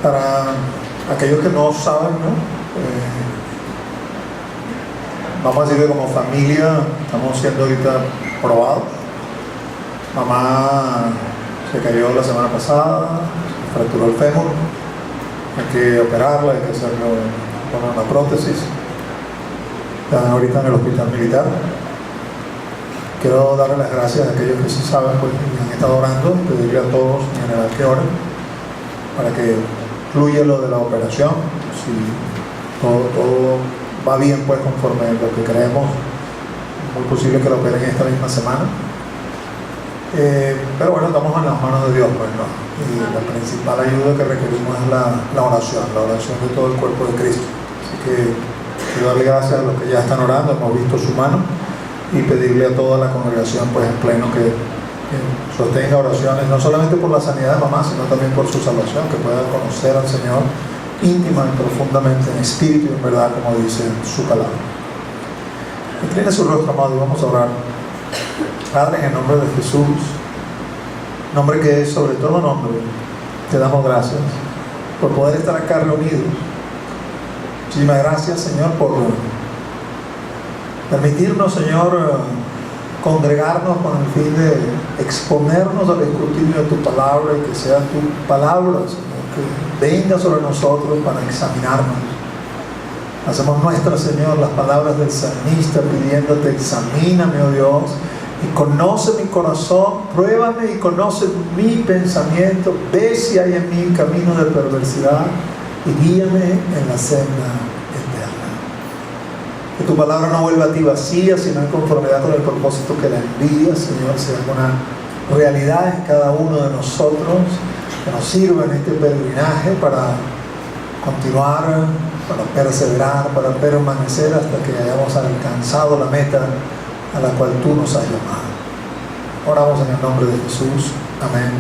Para aquellos que no saben, ¿no? Vamos a decir que como familia estamos siendo ahorita probados. Mamá se cayó la semana pasada, se fracturó el fémur, hay que operarla, hay que hacerle poner una prótesis. Están ahorita en el hospital militar. Quiero darle las gracias a aquellos que sí saben, pues, y han estado orando, pedirle a todos en general que oren para que fluya lo de la operación. Si todo va bien, pues conforme lo que creemos, es muy posible que lo operen esta misma semana. Pero bueno, estamos en las manos de Dios, pues, ¿no? Y la principal ayuda que requerimos es la oración de todo el cuerpo de Cristo. Así que quiero darle gracias a los que ya están orando, hemos visto su mano, y pedirle a toda la congregación, pues en pleno, que sostenga oraciones, no solamente por la sanidad de mamá, sino también por su salvación, que pueda conocer al Señor íntima y profundamente, en espíritu y en verdad, como dice su palabra. Incline su rostro, amado, y vamos a orar. Padre, en el nombre de Jesús, nombre que es sobre todo nombre, te damos gracias por poder estar acá reunidos. Muchísimas gracias, Señor, por permitirnos, Señor, congregarnos con el fin de exponernos al escrutinio de tu palabra, y que sea tu palabra, Señor, que venga sobre nosotros para examinarnos. Hacemos nuestras, Señor, las palabras del salmista pidiéndote: examíname, oh Dios, y conoce mi corazón, pruébame y conoce mi pensamiento, ve si hay en mí camino de perversidad y guíame en la senda eterna. Que tu palabra no vuelva a ti vacía, sino en conformidad con el propósito que la envías, Señor, sea una realidad en cada uno de nosotros, que nos sirva en este peregrinaje para continuar, para perseverar, para permanecer hasta que hayamos alcanzado la meta a la cual tú nos has llamado. Oramos en el nombre de Jesús. Amén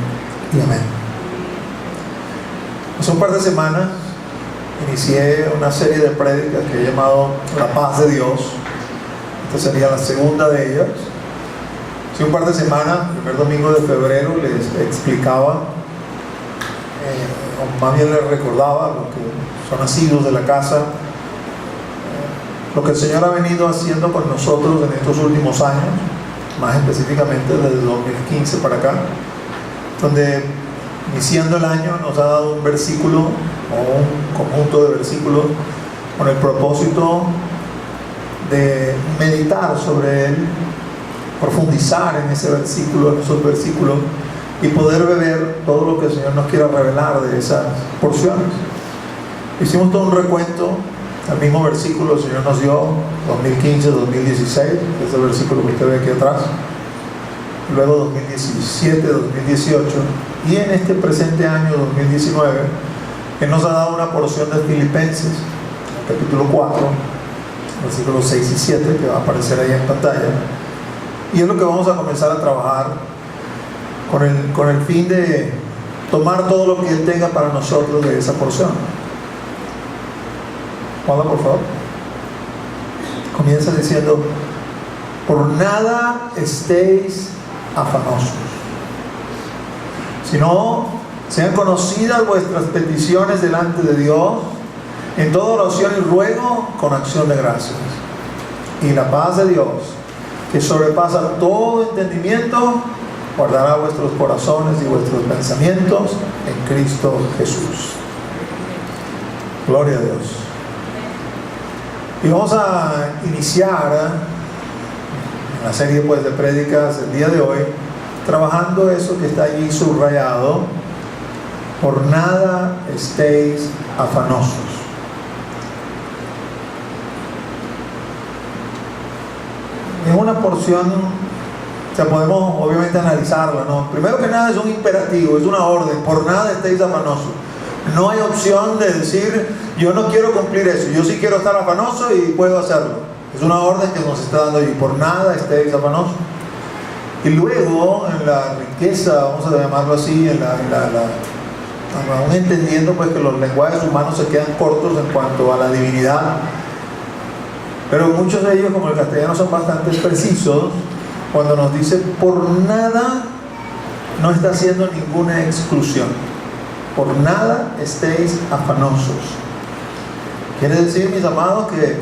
y amén. Hace un par de semanas inicié una serie de prédicas que he llamado La Paz de Dios. Esta sería la segunda de ellas. Hace un par de semanas, el primer domingo de febrero, les explicaba, o más bien les recordaba a los que son nacidos de la casa, lo que el Señor ha venido haciendo con nosotros en estos últimos años, más específicamente desde 2015 para acá, donde iniciando el año nos ha dado un versículo o un conjunto de versículos con el propósito de meditar sobre él, profundizar en ese versículo, en esos versículos, y poder beber todo lo que el Señor nos quiera revelar de esas porciones. Hicimos todo un recuento. El mismo versículo el Señor nos dio 2015, 2016, ese versículo que usted ve aquí atrás, luego 2017, 2018, y en este presente año 2019 Él nos ha dado una porción de Filipenses, capítulo 4, versículos 6 y 7, que va a aparecer ahí en pantalla, y es lo que vamos a comenzar a trabajar con el fin de tomar todo lo que Él tenga para nosotros de esa porción. Hola, por favor. Comienza diciendo: por nada estéis afanosos, sino sean conocidas vuestras peticiones delante de Dios en toda oración y ruego con acción de gracias. Y la paz de Dios, que sobrepasa todo entendimiento, guardará vuestros corazones y vuestros pensamientos en Cristo Jesús. Gloria a Dios. Y vamos a iniciar la serie, pues, de prédicas el día de hoy, trabajando eso que está allí subrayado: por nada estéis afanosos. Es una porción, o sea, podemos obviamente analizarla, ¿no? Primero que nada es un imperativo, es una orden: por nada estéis afanosos. No hay opción de decir: yo no quiero cumplir eso, yo sí quiero estar afanoso y puedo hacerlo. Es una orden que nos está dando allí: por nada estéis afanosos. Y luego, en la riqueza, vamos a llamarlo así, aún entendiendo, pues, que los lenguajes humanos se quedan cortos en cuanto a la divinidad, pero muchos de ellos, como el castellano, son bastante precisos. Cuando nos dice por nada, no está haciendo ninguna exclusión. por nada estéis afanosos. Quiere decir, mis amados, que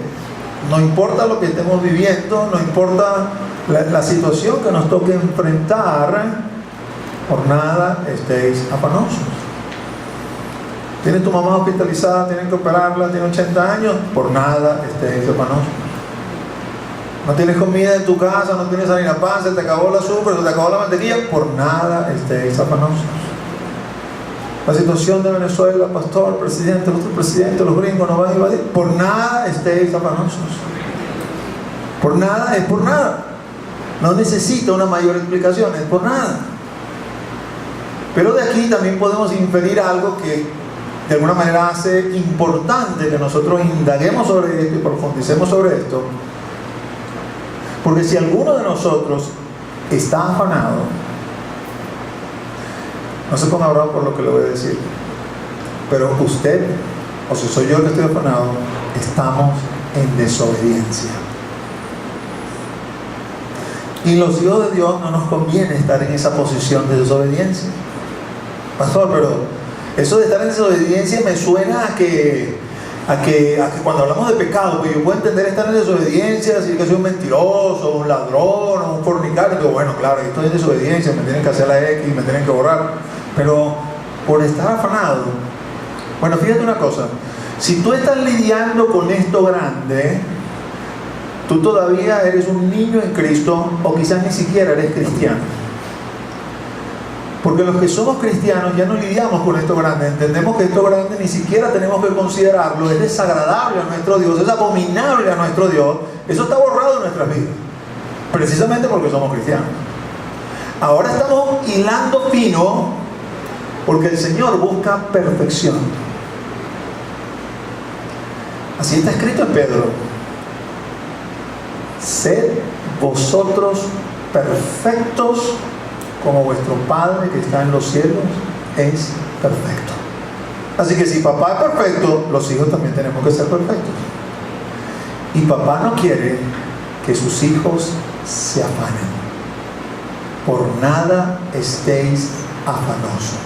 no importa lo que estemos viviendo, no importa la situación que nos toque enfrentar, por nada estéis afanosos. ¿Tienes tu mamá hospitalizada? ¿Tienen que operarla? ¿Tiene 80 años? Por nada estéis afanosos. ¿No tienes comida en tu casa? ¿No tienes harina pan? ¿Se te acabó el azúcar? ¿Se te acabó la mantequilla? Por nada estéis afanosos. La situación de Venezuela, pastor, presidente, los otros presidentes, los gringos nos van a invadir. Por nada estéis afanosos. Por nada es por nada. No necesita una mayor explicación, es por nada. Pero de aquí también podemos inferir algo que de alguna manera hace importante que nosotros indaguemos sobre esto y profundicemos sobre esto. Porque si alguno de nosotros está afanado, no se ponga bravo por lo que le voy a decir, pero usted, o si soy yo el que estoy afanado, estamos en desobediencia. Y los hijos de Dios no nos conviene estar en esa posición de desobediencia. Pastor, pero eso de estar en desobediencia me suena a que cuando hablamos de pecado, pues yo puedo entender estar en desobediencia, decir que soy un mentiroso, un ladrón, o un fornicario. Digo, bueno, claro, estoy en desobediencia, me tienen que hacer la X, me tienen que borrar. Pero por estar afanado, bueno, fíjate una cosa, si tú estás lidiando con esto grande, tú todavía eres un niño en Cristo, o quizás ni siquiera eres cristiano. Porque los que somos cristianos ya no lidiamos con esto grande, entendemos que esto grande ni siquiera tenemos que considerarlo, es desagradable a nuestro Dios, es abominable a nuestro Dios, eso está borrado en nuestras vidas, precisamente porque somos cristianos. Ahora estamos hilando fino, porque el Señor busca perfección. Así está escrito en Pedro: sed vosotros perfectos como vuestro Padre que está en los cielos es perfecto. Así que si papá es perfecto, los hijos también tenemos que ser perfectos. Y papá no quiere que sus hijos se afanen. Por nada estéis afanosos.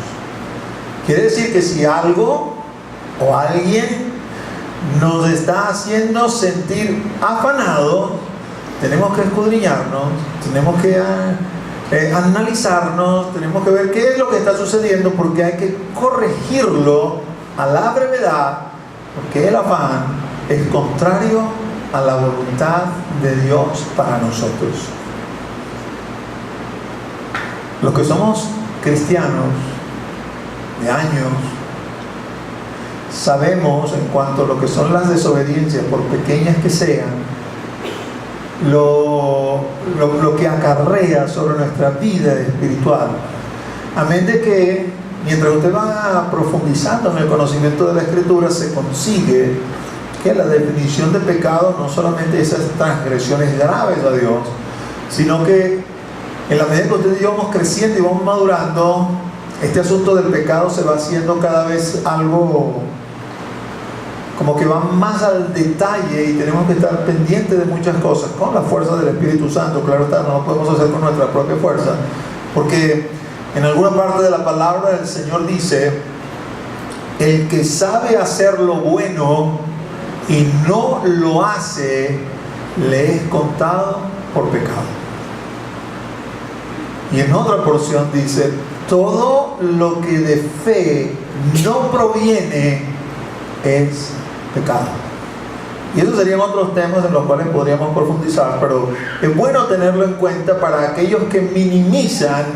Quiere decir que si algo o alguien nos está haciendo sentir afanados, tenemos que escudriñarnos, tenemos que analizarnos, tenemos que ver qué es lo que está sucediendo, porque hay que corregirlo a la brevedad, porque el afán es contrario a la voluntad de Dios para nosotros. Los que somos cristianos de años sabemos en cuanto a lo que son las desobediencias, por pequeñas que sean, lo que acarrea sobre nuestra vida espiritual. Amén de que mientras usted va profundizando en el conocimiento de la Escritura, se consigue que la definición de pecado no solamente esas transgresiones graves a Dios, sino que en la medida que usted y yo vamos creciendo y vamos madurando, este asunto del pecado se va haciendo cada vez algo como que va más al detalle, y tenemos que estar pendientes de muchas cosas con la fuerza del Espíritu Santo. Claro está, no lo podemos hacer con nuestra propia fuerza, porque en alguna parte de la palabra del Señor dice: el que sabe hacer lo bueno y no lo hace, le es contado por pecado. Y en otra porción dice: todo lo que de fe no proviene es pecado. Y esos serían otros temas en los cuales podríamos profundizar, pero es bueno tenerlo en cuenta para aquellos que minimizan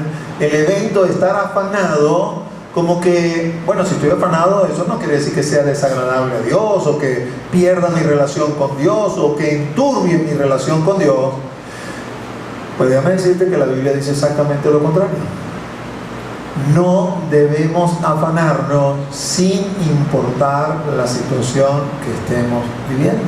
el evento de estar afanado, como que, bueno, si estoy afanado, eso no quiere decir que sea desagradable a Dios, o que pierda mi relación con Dios, o que enturbie mi relación con Dios. Pues déjame decirte que la Biblia dice exactamente lo contrario. No debemos afanarnos sin importar la situación que estemos viviendo.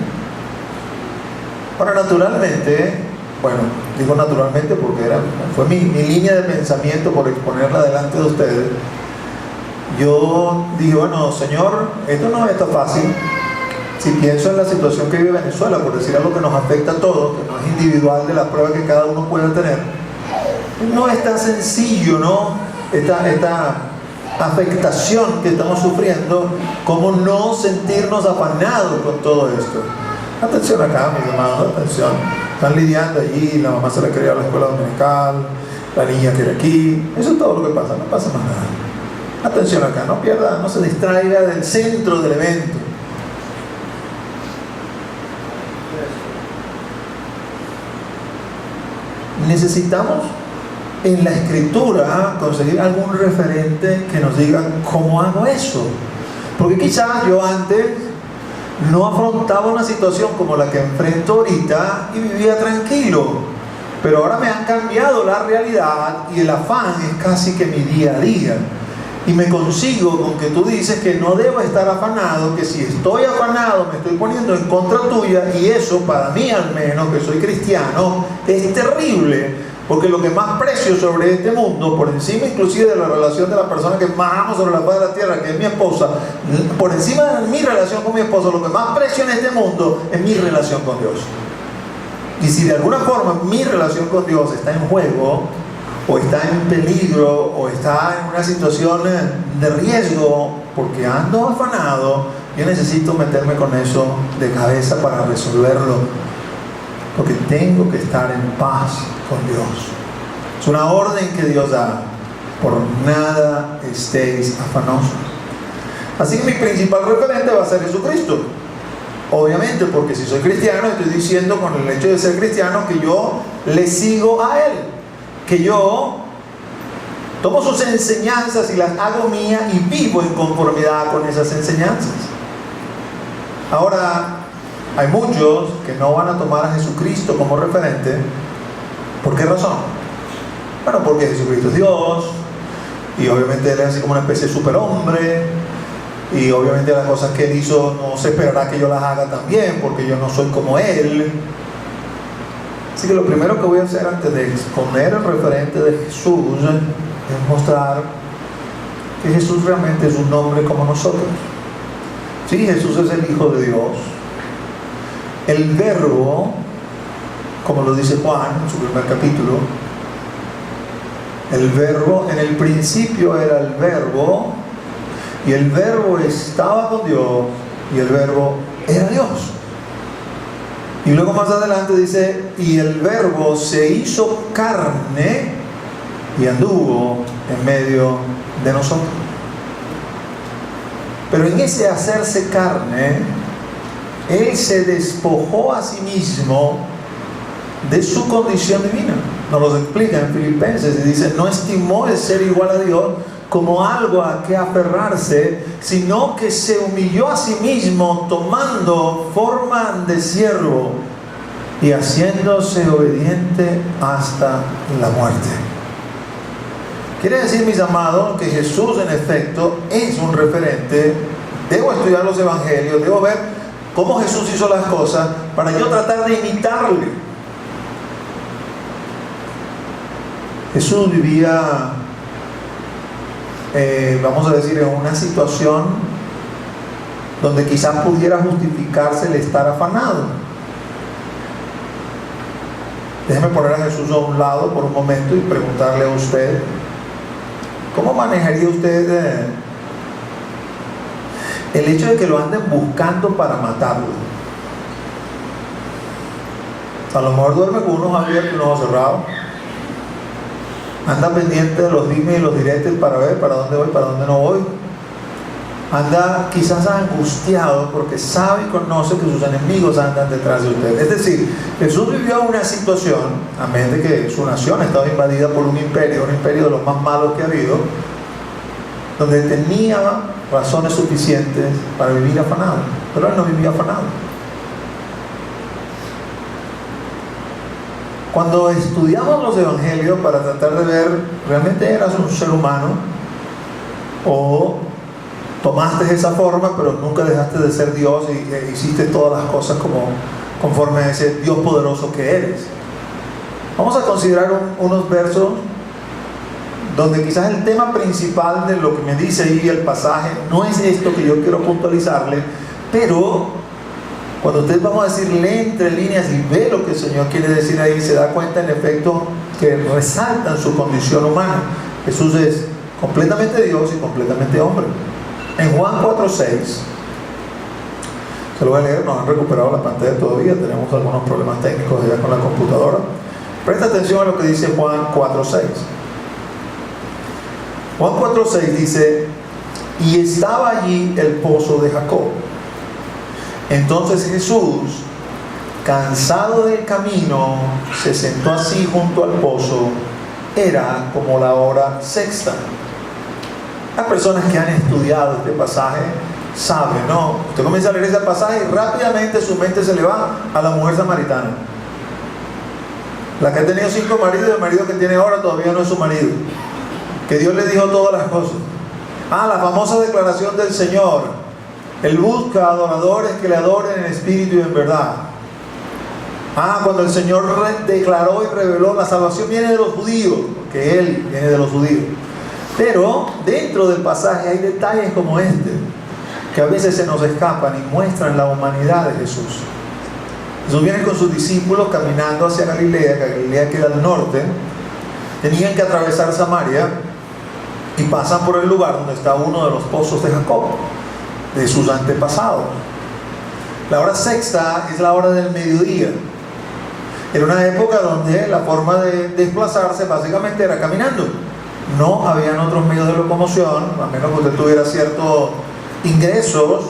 Ahora, naturalmente, bueno, digo naturalmente porque fue mi línea de pensamiento por exponerla delante de ustedes. Yo dije, bueno, Señor, esto no es tan fácil. Si pienso en la situación que vive Venezuela, por decir algo que nos afecta a todos, que no es individual de la prueba que cada uno pueda tener, no es tan sencillo, ¿no? afectación que estamos sufriendo, cómo no sentirnos afanados con todo esto. Atención acá, mis amados, atención. Están lidiando allí, la mamá se la quería a la escuela dominical, la niña quiere aquí. Eso es todo lo que pasa, no pasa más nada. Atención acá, no pierda, no se distraiga del centro del evento. Necesitamos en la escritura conseguir algún referente que nos diga cómo hago eso, porque quizás yo antes no afrontaba una situación como la que enfrento ahorita y vivía tranquilo, pero ahora me han cambiado la realidad y el afán es casi que mi día a día, y me consigo con que tú dices que no debo estar afanado, que si estoy afanado me estoy poniendo en contra tuya, y eso para mí al menos, que soy cristiano, es terrible. Porque lo que más precio sobre este mundo, por encima inclusive de la relación de la persona que más amo sobre la faz de la tierra, que es mi esposa, por encima de mi relación con mi esposa, lo que más precio en este mundo es mi relación con Dios. Y si de alguna forma mi relación con Dios está en juego, o está en peligro, o está en una situación de riesgo, porque ando afanado, yo necesito meterme con eso de cabeza para resolverlo. Porque tengo que estar en paz con Dios. Es una orden que Dios da. Por nada estéis afanosos. Así que mi principal referente va a ser Jesucristo. Obviamente, porque si soy cristiano, estoy diciendo con el hecho de ser cristiano que yo le sigo a Él. Que yo tomo sus enseñanzas y las hago mías y vivo en conformidad con esas enseñanzas. Ahora, hay muchos que no van a tomar a Jesucristo como referente. ¿Por qué razón? Bueno, porque Jesucristo es Dios, y obviamente Él es así como una especie de superhombre, y obviamente las cosas que Él hizo no se esperará que yo las haga también, porque yo no soy como Él. Así que lo primero que voy a hacer antes de exponer el referente de Jesús es mostrar que Jesús realmente es un hombre como nosotros. Sí, Jesús es el Hijo de Dios. El verbo, como lo dice Juan en su primer capítulo, el verbo, en el principio era el verbo, y el verbo estaba con Dios, y el verbo era Dios. Y luego más adelante dice, y el verbo se hizo carne y anduvo en medio de nosotros. Pero en ese hacerse carne, Él se despojó a sí mismo de su condición divina. Nos lo explica en Filipenses y dice, no estimó el ser igual a Dios como algo a que aferrarse, sino que se humilló a sí mismo tomando forma de siervo y haciéndose obediente hasta la muerte. Quiere decir, mis amados, que Jesús en efecto es un referente. Debo estudiar los evangelios, debo ver cómo Jesús hizo las cosas para yo tratar de imitarle. Jesús vivía, vamos a decir, en una situación donde quizás pudiera justificarse el estar afanado. Déjeme poner a Jesús a un lado por un momento y preguntarle a usted, ¿cómo manejaría usted el hecho de que lo anden buscando para matarlo? A lo mejor duerme con unos abiertos y unos cerrados. Anda pendiente de los dimes y los diretes para ver para dónde voy, para dónde no voy. Anda quizás angustiado porque sabe y conoce que sus enemigos andan detrás de usted. Es decir, Jesús vivió una situación, a menos de que su nación estaba invadida por un imperio de los más malos que ha habido, donde tenía razones suficientes para vivir afanado, pero Él no vivía afanado. Cuando estudiamos los evangelios para tratar de ver, ¿realmente eras un ser humano? ¿O tomaste esa forma pero nunca dejaste de ser Dios y hiciste todas las cosas como conforme a ese Dios poderoso que eres? Vamos a considerar unos versos donde quizás el tema principal de lo que me dice ahí el pasaje no es esto que yo quiero puntualizarle, pero cuando usted, vamos a decir, lee entre líneas y ve lo que el Señor quiere decir ahí, se da cuenta en efecto que resaltan su condición humana. Jesús es completamente Dios y completamente hombre. En Juan 4:6, se lo voy a leer, nos han recuperado la pantalla todavía, tenemos algunos problemas técnicos allá con la computadora. Presta atención a lo que dice Juan 4:6. Juan 4:6 dice: y estaba allí el pozo de Jacob. Entonces Jesús, cansado del camino, se sentó así junto al pozo. Era como la hora sexta. Las personas que han estudiado este pasaje saben, ¿no? Usted comienza a leer ese pasaje y rápidamente su mente se le va a la mujer samaritana. La que ha tenido 5 maridos, el marido que tiene ahora todavía no es su marido. Que Dios le dijo todas las cosas. La famosa declaración del Señor: Él busca adoradores que le adoren en espíritu y en verdad. Cuando el Señor declaró y reveló: la salvación viene de los judíos, porque Él viene de los judíos. Pero dentro del pasaje hay detalles como este, que a veces se nos escapan y muestran la humanidad de Jesús. Jesús viene con sus discípulos caminando hacia Galilea, que Galilea queda al norte. Tenían que atravesar Samaria y pasan por el lugar donde está uno de los pozos de Jacob, de sus antepasados. La hora sexta es la hora del mediodía. Era una época donde la forma de desplazarse básicamente era caminando. No habían otros medios de locomoción, a menos que usted tuviera ciertos ingresos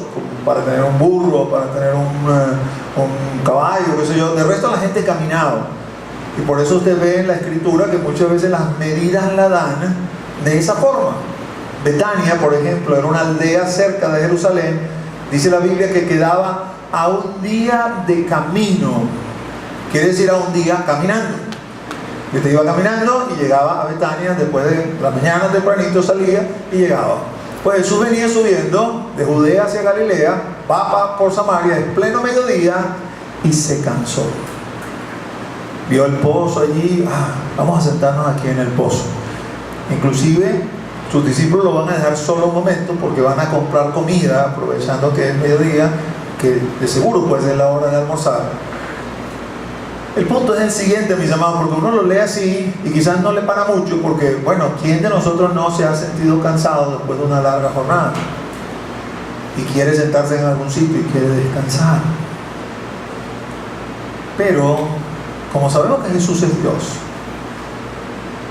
para tener un burro, para tener un caballo, qué sé yo. De resto la gente caminaba. Y por eso usted ve en la escritura que muchas veces las medidas la dan de esa forma. Betania, por ejemplo, era una aldea cerca de Jerusalén. Dice la Biblia que quedaba a un día de camino. Quiere decir a un día caminando. Y usted iba caminando y llegaba a Betania después de la mañana tempranito, salía y llegaba. Pues Jesús venía subiendo de Judea hacia Galilea, va por Samaria, en pleno mediodía, y se cansó. Vio el pozo allí, vamos a sentarnos aquí en el pozo. Inclusive sus discípulos lo van a dejar solo un momento porque van a comprar comida, aprovechando que es mediodía, que de seguro puede ser la hora de almorzar. El punto es el siguiente, mis amados, porque uno lo lee así y quizás no le para mucho, porque, bueno, ¿quién de nosotros no se ha sentido cansado después de una larga jornada? Y quiere sentarse en algún sitio y quiere descansar. Pero, como sabemos que Jesús es Dios,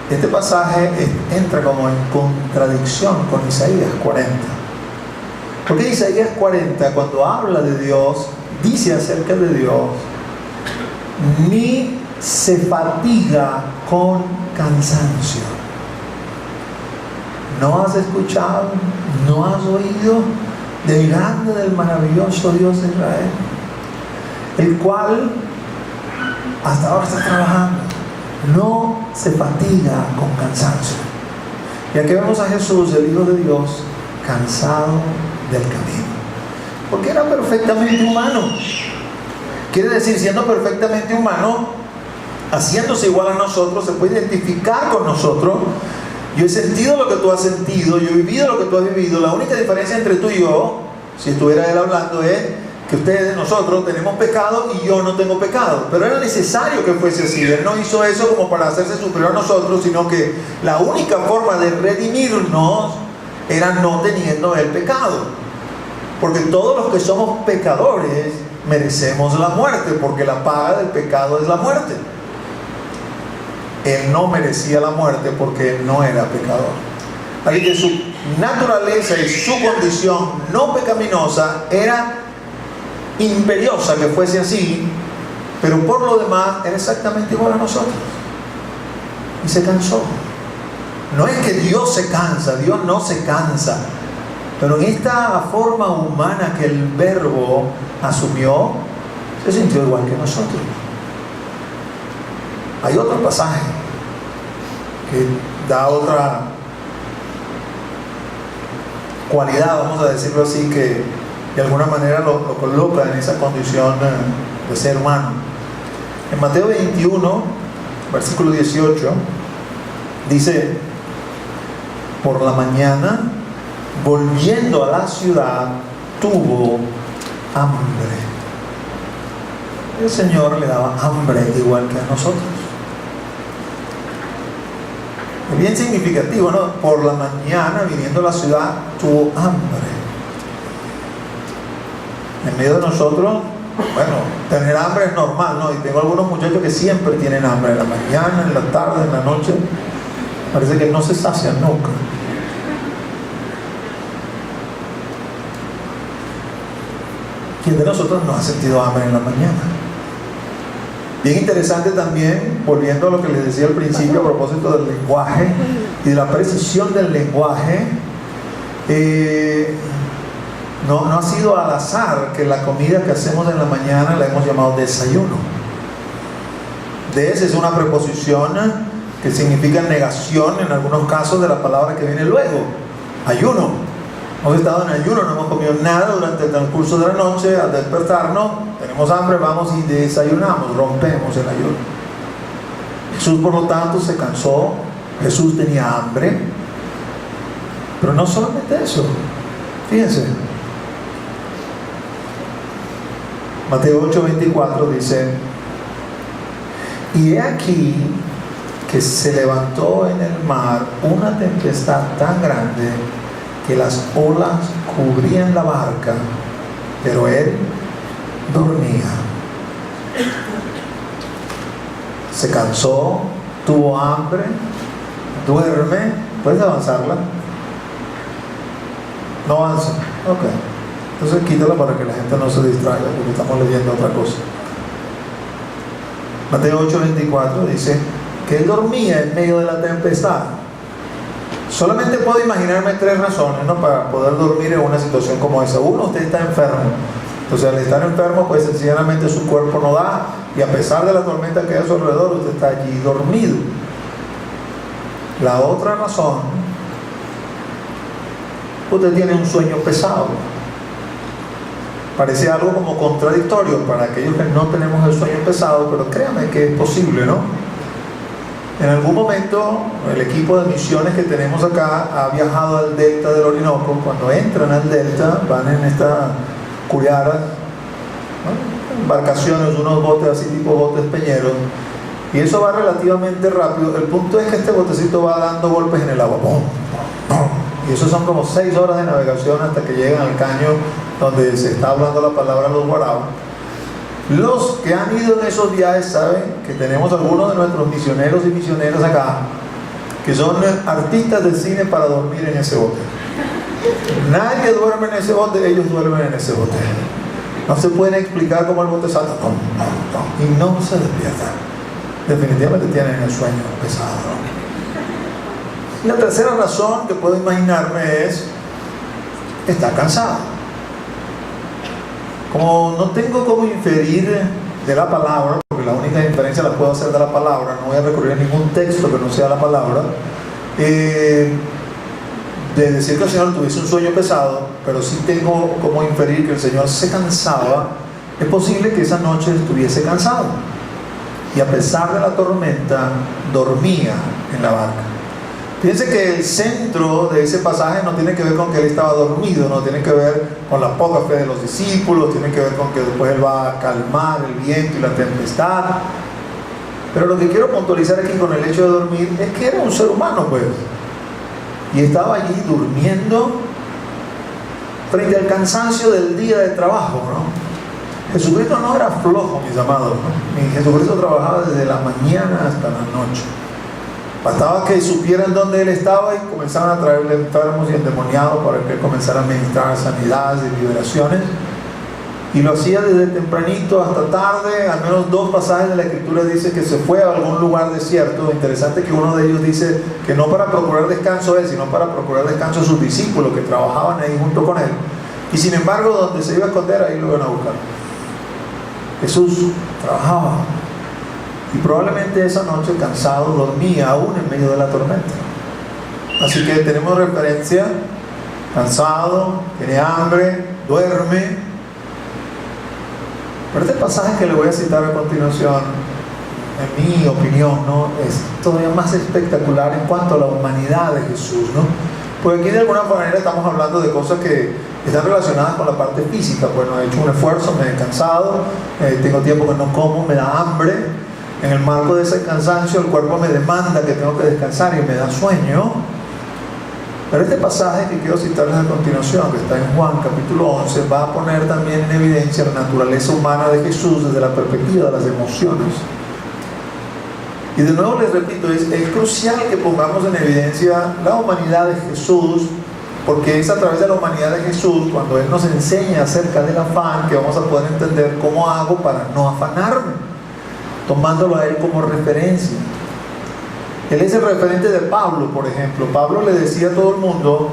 este pasaje entra como en contradicción con Isaías 40. Porque Isaías 40, cuando habla de Dios, dice acerca de Dios: ni se fatiga con cansancio. ¿No has escuchado? ¿No has oído del grande, del maravilloso Dios de Israel? El cual hasta ahora está trabajando, no se fatiga con cansancio. Y aquí vemos a Jesús, el Hijo de Dios, cansado del camino, porque era perfectamente humano. Quiere decir, siendo perfectamente humano, haciéndose igual a nosotros, se puede identificar con nosotros. Yo he sentido lo que tú has sentido, yo he vivido lo que tú has vivido. La única diferencia entre tú y yo, si estuviera él hablando, es que ustedes, nosotros, tenemos pecado y yo no tengo pecado. Pero era necesario que fuese así. Él no hizo eso como para hacerse superior a nosotros, sino que la única forma de redimirnos era no teniendo el pecado. Porque todos los que somos pecadores merecemos la muerte, porque la paga del pecado es la muerte. Él no merecía la muerte porque él no era pecador. Así que su naturaleza y su condición no pecaminosa era imperiosa que fuese así, pero por lo demás era exactamente igual a nosotros. Y se cansó. No es que Dios se cansa, Dios no se cansa, pero en esta forma humana que el Verbo asumió, se sintió igual que nosotros. Hay otro pasaje que da otra cualidad, vamos a decirlo así, que de alguna manera lo coloca en esa condición de ser humano. En Mateo 21, versículo 18, dice: por la mañana, volviendo a la ciudad, tuvo hambre. El Señor le daba hambre igual que a nosotros. bien significativo, ¿no? Por la mañana, viniendo a la ciudad, tuvo hambre. En medio de nosotros, bueno, tener hambre es normal, ¿no? Y tengo algunos muchachos que siempre tienen hambre, en la mañana, en la tarde, en la noche. Parece que no se sacian nunca. ¿Quién de nosotros no ha sentido hambre en la mañana? Bien interesante también, volviendo a lo que les decía al principio a propósito del lenguaje y de la precisión del lenguaje, no ha sido al azar que la comida que hacemos en la mañana la hemos llamado desayuno. Des es una preposición que significa negación en algunos casos de la palabra que viene luego, ayuno. Hemos estado en ayuno, no hemos comido nada durante el transcurso de la noche. Al despertarnos, tenemos hambre, vamos y desayunamos, rompemos el ayuno. Jesús, por lo tanto, se cansó. Jesús tenía hambre. Pero no solamente eso. Fíjense. Mateo 8:24 dice: y he aquí que se levantó en el mar una tempestad tan grande que las olas cubrían la barca, pero él dormía. Se cansó, tuvo hambre, duerme. ¿Puedes avanzarla? No avanza. Ok. Entonces quítala para que la gente no se distraiga, porque estamos leyendo otra cosa. Mateo 8:24 dice que él dormía en medio de la tempestad. Solamente puedo imaginarme 3 razones, ¿no?, para poder dormir en una situación como esa. Uno, usted está enfermo. Entonces, al estar enfermo, pues sencillamente su cuerpo no da, y a pesar de la tormenta que hay a su alrededor, usted está allí dormido. La otra razón, usted tiene un sueño pesado. Parece algo como contradictorio para aquellos que no tenemos el sueño pesado, pero créame que es posible, ¿no? En algún momento, el equipo de misiones que tenemos acá ha viajado al delta del Orinoco. Cuando entran al delta, van en estas cuyaras, ¿no?, embarcaciones, unos botes así tipo botes peñeros, y eso va relativamente rápido. El punto es que este botecito va dando golpes en el agua, ¡pum! ¡Pum! Y eso son como 6 horas de navegación hasta que llegan al caño donde se está hablando la palabra Los Guarabos. Los que han ido en esos viajes saben que tenemos algunos de nuestros misioneros y misioneras acá que son artistas del cine para dormir en ese bote. Nadie duerme en ese bote, ellos duermen en ese bote. No se pueden explicar cómo el bote salta y no se despiertan. Definitivamente tienen el sueño pesado. Y la tercera razón que puedo imaginarme es: está cansado. Como no tengo cómo inferir de la palabra, porque la única inferencia la puedo hacer de la palabra, no voy a recurrir a ningún texto que no sea la palabra, de decir que el Señor tuviese un sueño pesado, pero sí tengo cómo inferir que el Señor se cansaba. Es posible que esa noche estuviese cansado, y a pesar de la tormenta, dormía en la barca. Fíjense que el centro de ese pasaje no tiene que ver con que él estaba dormido, no tiene que ver con la poca fe de los discípulos, tiene que ver con que después él va a calmar el viento y la tempestad. Pero lo que quiero puntualizar aquí con el hecho de dormir es que era un ser humano, pues, y estaba allí durmiendo frente al cansancio del día de trabajo, ¿no? Jesucristo no era flojo, mis amados, ¿no? Jesucristo trabajaba desde la mañana hasta la noche. Bastaba que supieran dónde él estaba y comenzaban a traerle enfermos y endemoniados para que él comenzara a administrar sanidades y liberaciones. Y lo hacía desde tempranito hasta tarde. Al menos 2 pasajes de la Escritura dice que se fue a algún lugar desierto. Interesante que uno de ellos dice que no para procurar descanso él, sino para procurar descanso a sus discípulos que trabajaban ahí junto con él. Y sin embargo, donde se iba a esconder, ahí lo iban a buscar. Jesús trabajaba. Y probablemente esa noche, cansado, dormía aún en medio de la tormenta. Así que tenemos referencia: cansado, tiene hambre, duerme. Pero este pasaje que le voy a citar a continuación, en mi opinión, ¿no?, es todavía más espectacular en cuanto a la humanidad de Jesús, ¿no? Porque aquí de alguna manera estamos hablando de cosas que están relacionadas con la parte física. Bueno, he hecho un esfuerzo, me he cansado, tengo tiempo que no como, me da hambre. En el marco de ese cansancio, el cuerpo me demanda que tengo que descansar y me da sueño. Pero este pasaje que quiero citarles a continuación, que está en Juan capítulo 11, va a poner también en evidencia la naturaleza humana de Jesús desde la perspectiva de las emociones. Y de nuevo les repito, es crucial que pongamos en evidencia la humanidad de Jesús, porque es a través de la humanidad de Jesús, cuando Él nos enseña acerca del afán, que vamos a poder entender cómo hago para no afanarme, tomándolo a Él como referencia. Él es el referente de Pablo, por ejemplo. Pablo le decía a todo el mundo: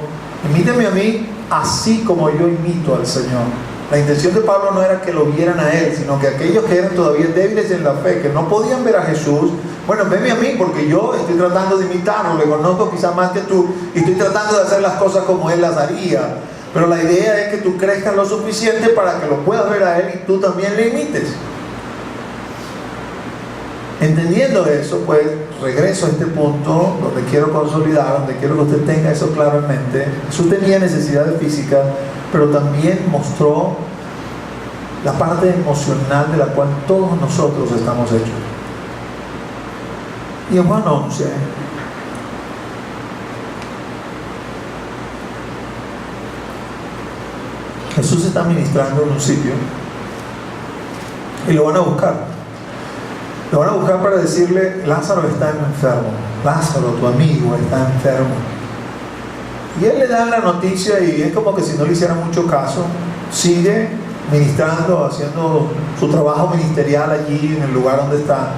imíteme a mí así como yo imito al Señor. La intención de Pablo no era que lo vieran a Él, sino que aquellos que eran todavía débiles en la fe, que no podían ver a Jesús, bueno, venme a mí porque yo estoy tratando de imitarlo, le conozco quizás más que tú, y estoy tratando de hacer las cosas como Él las haría. Pero la idea es que tú crezcas lo suficiente para que lo puedas ver a Él y tú también le imites. Entendiendo eso, pues regreso a este punto donde quiero consolidar, donde quiero que usted tenga eso claro en mente. Jesús tenía necesidades físicas, pero también mostró la parte emocional de la cual todos nosotros estamos hechos. Y en Juan 11, Jesús está ministrando en un sitio y lo van a buscar. Lo van a buscar para decirle: Lázaro está enfermo, Lázaro, tu amigo, está enfermo. Y él le da la noticia y es como que si no le hiciera mucho caso. Sigue ministrando, haciendo su trabajo ministerial allí en el lugar donde está,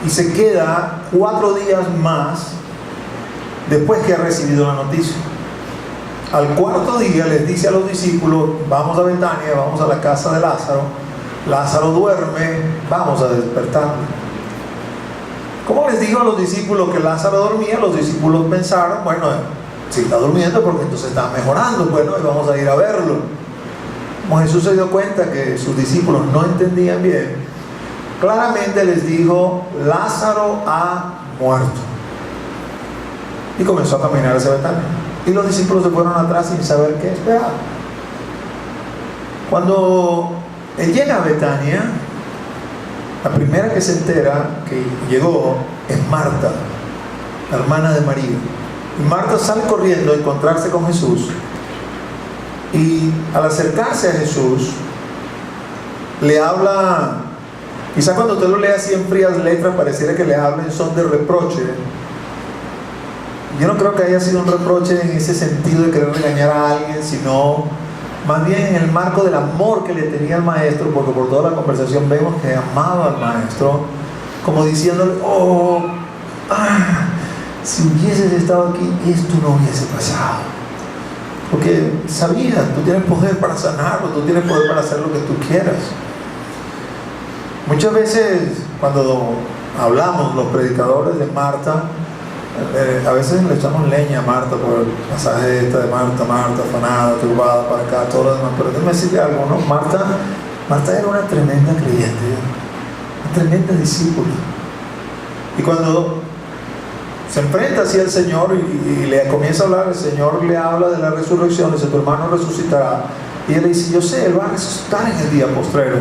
y se queda 4 días más después que ha recibido la noticia. Al 4.º día les dice a los discípulos: vamos a Betania, vamos a la casa de Lázaro. Lázaro duerme, vamos a despertarlo. ¿Cómo les dijo a los discípulos que Lázaro dormía? Los discípulos pensaron: bueno, si está durmiendo porque entonces está mejorando, bueno, y vamos a ir a verlo. Como Jesús se dio cuenta que sus discípulos no entendían bien, claramente les dijo: Lázaro ha muerto. Y comenzó a caminar hacia Betania. Y los discípulos se fueron atrás sin saber qué esperar. Cuando Él llega a Betania, la primera que se entera que llegó es Marta, la hermana de María. Y Marta sale corriendo a encontrarse con Jesús. Y al acercarse a Jesús, le habla, quizá cuando usted lo lea así en frías letras, pareciera que le habla en son de reproche. Yo no creo que haya sido un reproche en ese sentido de querer regañar a alguien, sino más bien en el marco del amor que le tenía al maestro, porque por toda la conversación vemos que amaba al maestro, como diciéndole: si hubieses estado aquí, esto no hubiese pasado. Porque sabía, tú tienes poder para sanarlo, tú tienes poder para hacer lo que tú quieras. Muchas veces cuando hablamos los predicadores de Marta, a veces le echamos leña a Marta por el pasaje de Marta, afanada, turbada, para acá, todo lo demás. Pero déjame decirle algo, ¿no? Marta era una tremenda creyente, una tremenda discípula. Y cuando se enfrenta así al Señor y le comienza a hablar, el Señor le habla de la resurrección, dice: tu hermano resucitará. Y él le dice: yo sé, él va a resucitar en el día postrero.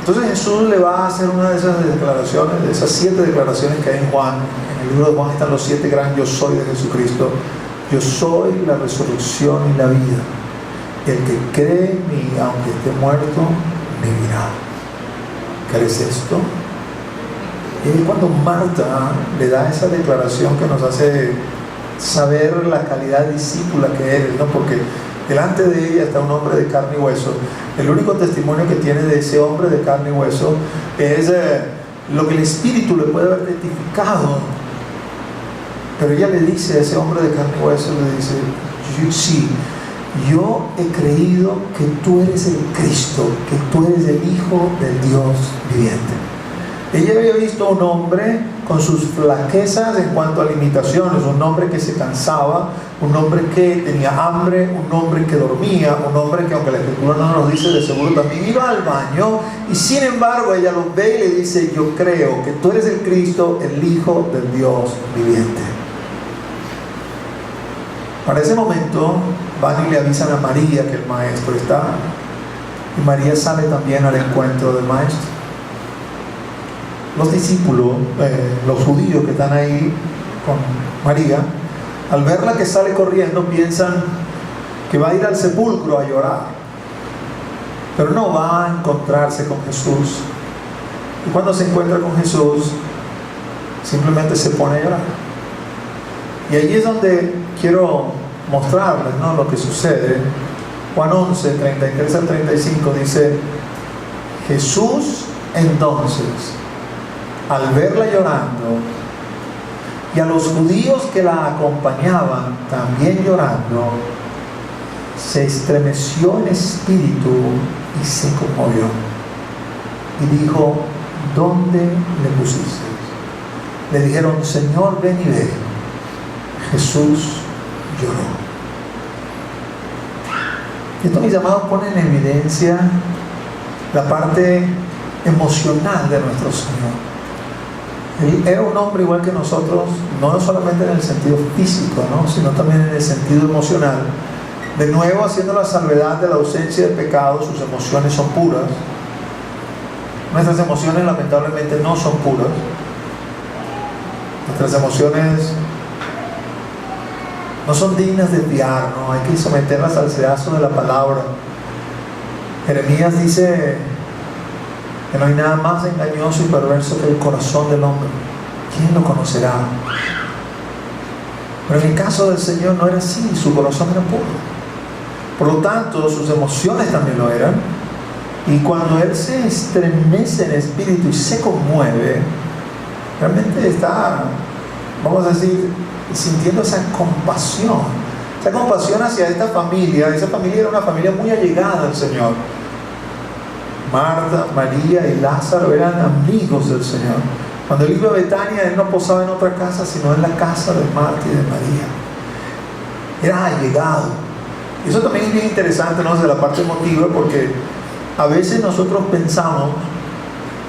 Entonces Jesús le va a hacer una de esas declaraciones, de esas 7 declaraciones que hay en Juan. En el libro de Juan están los 7 gran yo soy de Jesucristo. Yo soy la resurrección y la vida. El que cree en mí, aunque esté muerto, vivirá. ¿Crees esto? Y es cuando Marta le da esa declaración que nos hace saber la calidad de discípula que eres, ¿no? Porque delante de ella está un hombre de carne y hueso. El único testimonio que tiene de ese hombre de carne y hueso es lo que el Espíritu le puede haber identificado. Pero ella le dice a ese hombre de carne y hueso, le dice: sí, yo he creído que tú eres el Cristo, que tú eres el Hijo del Dios viviente. Ella había visto a un hombre con sus flaquezas en cuanto a limitaciones, un hombre que se cansaba, un hombre que tenía hambre, un hombre que dormía, un hombre que, aunque la Escritura no nos dice, de seguro también iba al baño, y sin embargo ella lo ve y le dice: yo creo que tú eres el Cristo, el Hijo del Dios viviente. Para ese momento van y le avisan a María que el maestro está, y María sale también al encuentro del maestro. los discípulos, los judíos que están ahí con María, al verla que sale corriendo, piensan que va a ir al sepulcro a llorar, pero no va a encontrarse con Jesús. Y cuando se encuentra con Jesús, simplemente se pone a llorar. Y ahí es donde quiero mostrarles, ¿no?, lo que sucede. Juan 11, 33 al 35 dice: Jesús entonces, al verla llorando, y a los judíos que la acompañaban también llorando, se estremeció en espíritu y se conmovió. Y dijo: ¿Dónde le pusiste? Le dijeron: Señor, ven y ve. Jesús lloró. Esto, mis amados, pone en evidencia la parte emocional de nuestro Señor. Él era un hombre igual que nosotros, no solamente en el sentido físico, ¿no?, sino también en el sentido emocional. De nuevo, haciendo la salvedad de la ausencia de pecado, sus emociones son puras. Nuestras emociones lamentablemente no son puras. Nuestras emociones no son dignas de fiar, ¿no? Hay que someterlas al sedazo de la palabra. Jeremías dice que no hay nada más engañoso y perverso que el corazón del hombre. ¿Quién lo conocerá? Pero en el caso del Señor no era así, su corazón era puro. Por lo tanto, sus emociones también lo eran. Y cuando Él se estremece en espíritu y se conmueve, realmente está, vamos a decir, sintiendo esa compasión hacia esta familia. Esa familia era una familia muy allegada al Señor. Marta, María y Lázaro eran amigos del Señor. Cuando Él iba a Betania, Él no posaba en otra casa, sino en la casa de Marta y de María. Era allegado. Y eso también es bien interesante, ¿no?, desde la parte emotiva, porque a veces nosotros pensamos,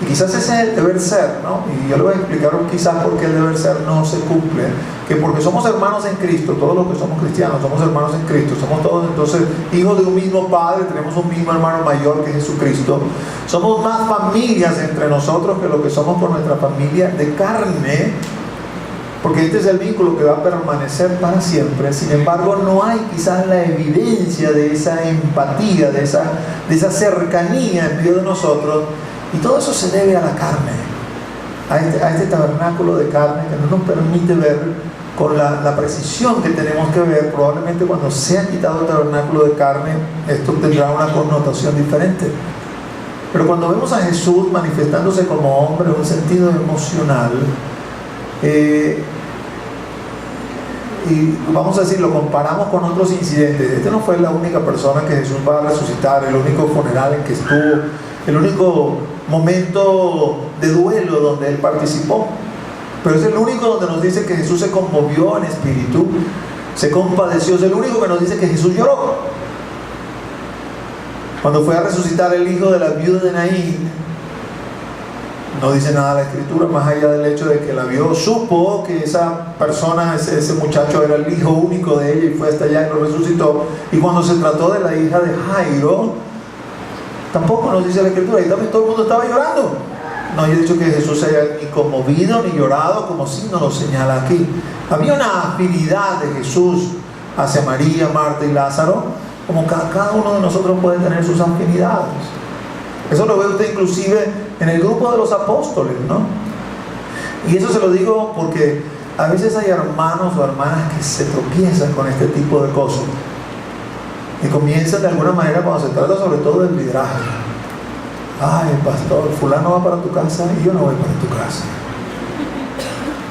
y quizás ese es el deber ser, ¿no?, y yo le voy a explicar quizás por qué el deber ser no se cumple, que porque somos hermanos en Cristo, todos los que somos cristianos somos hermanos en Cristo, somos todos entonces hijos de un mismo Padre, tenemos un mismo hermano mayor que es Jesucristo, somos más familias entre nosotros que lo que somos con nuestra familia de carne, porque este es el vínculo que va a permanecer para siempre. Sin embargo, no hay quizás la evidencia de esa empatía, de esa cercanía en medio de nosotros, y todo eso se debe a la carne, a este tabernáculo de carne que no nos permite ver con la precisión que tenemos que ver. Probablemente cuando sea quitado el tabernáculo de carne, esto tendrá una connotación diferente. Pero cuando vemos a Jesús manifestándose como hombre en un sentido emocional, y vamos a decir, lo comparamos con otros incidentes. Este no fue la única persona que Jesús va a resucitar, el único funeral en que estuvo, el único momento de duelo donde Él participó, pero es el único donde nos dice que Jesús se conmovió en espíritu, se compadeció. Es el único que nos dice que Jesús lloró. Cuando fue a resucitar el hijo de la viuda de Naín, no dice nada la Escritura, más allá del hecho de que la vio, supo que esa persona, ese muchacho era el hijo único de ella, y fue hasta allá y lo resucitó. Y cuando se trató de la hija de Jairo, tampoco nos dice la Escritura, y también todo el mundo estaba llorando. No he dicho que Jesús se haya ni conmovido ni llorado, como sí nos lo señala aquí. Había una afinidad de Jesús hacia María, Marta y Lázaro, como cada uno de nosotros puede tener sus afinidades. Eso lo ve usted inclusive en el grupo de los apóstoles, ¿no? Y eso se lo digo porque a veces hay hermanos o hermanas que se tropiezan con este tipo de cosas y comienzan de alguna manera, cuando se trata sobre todo del liderazgo: ay, pastor, fulano va para tu casa y yo no voy para tu casa.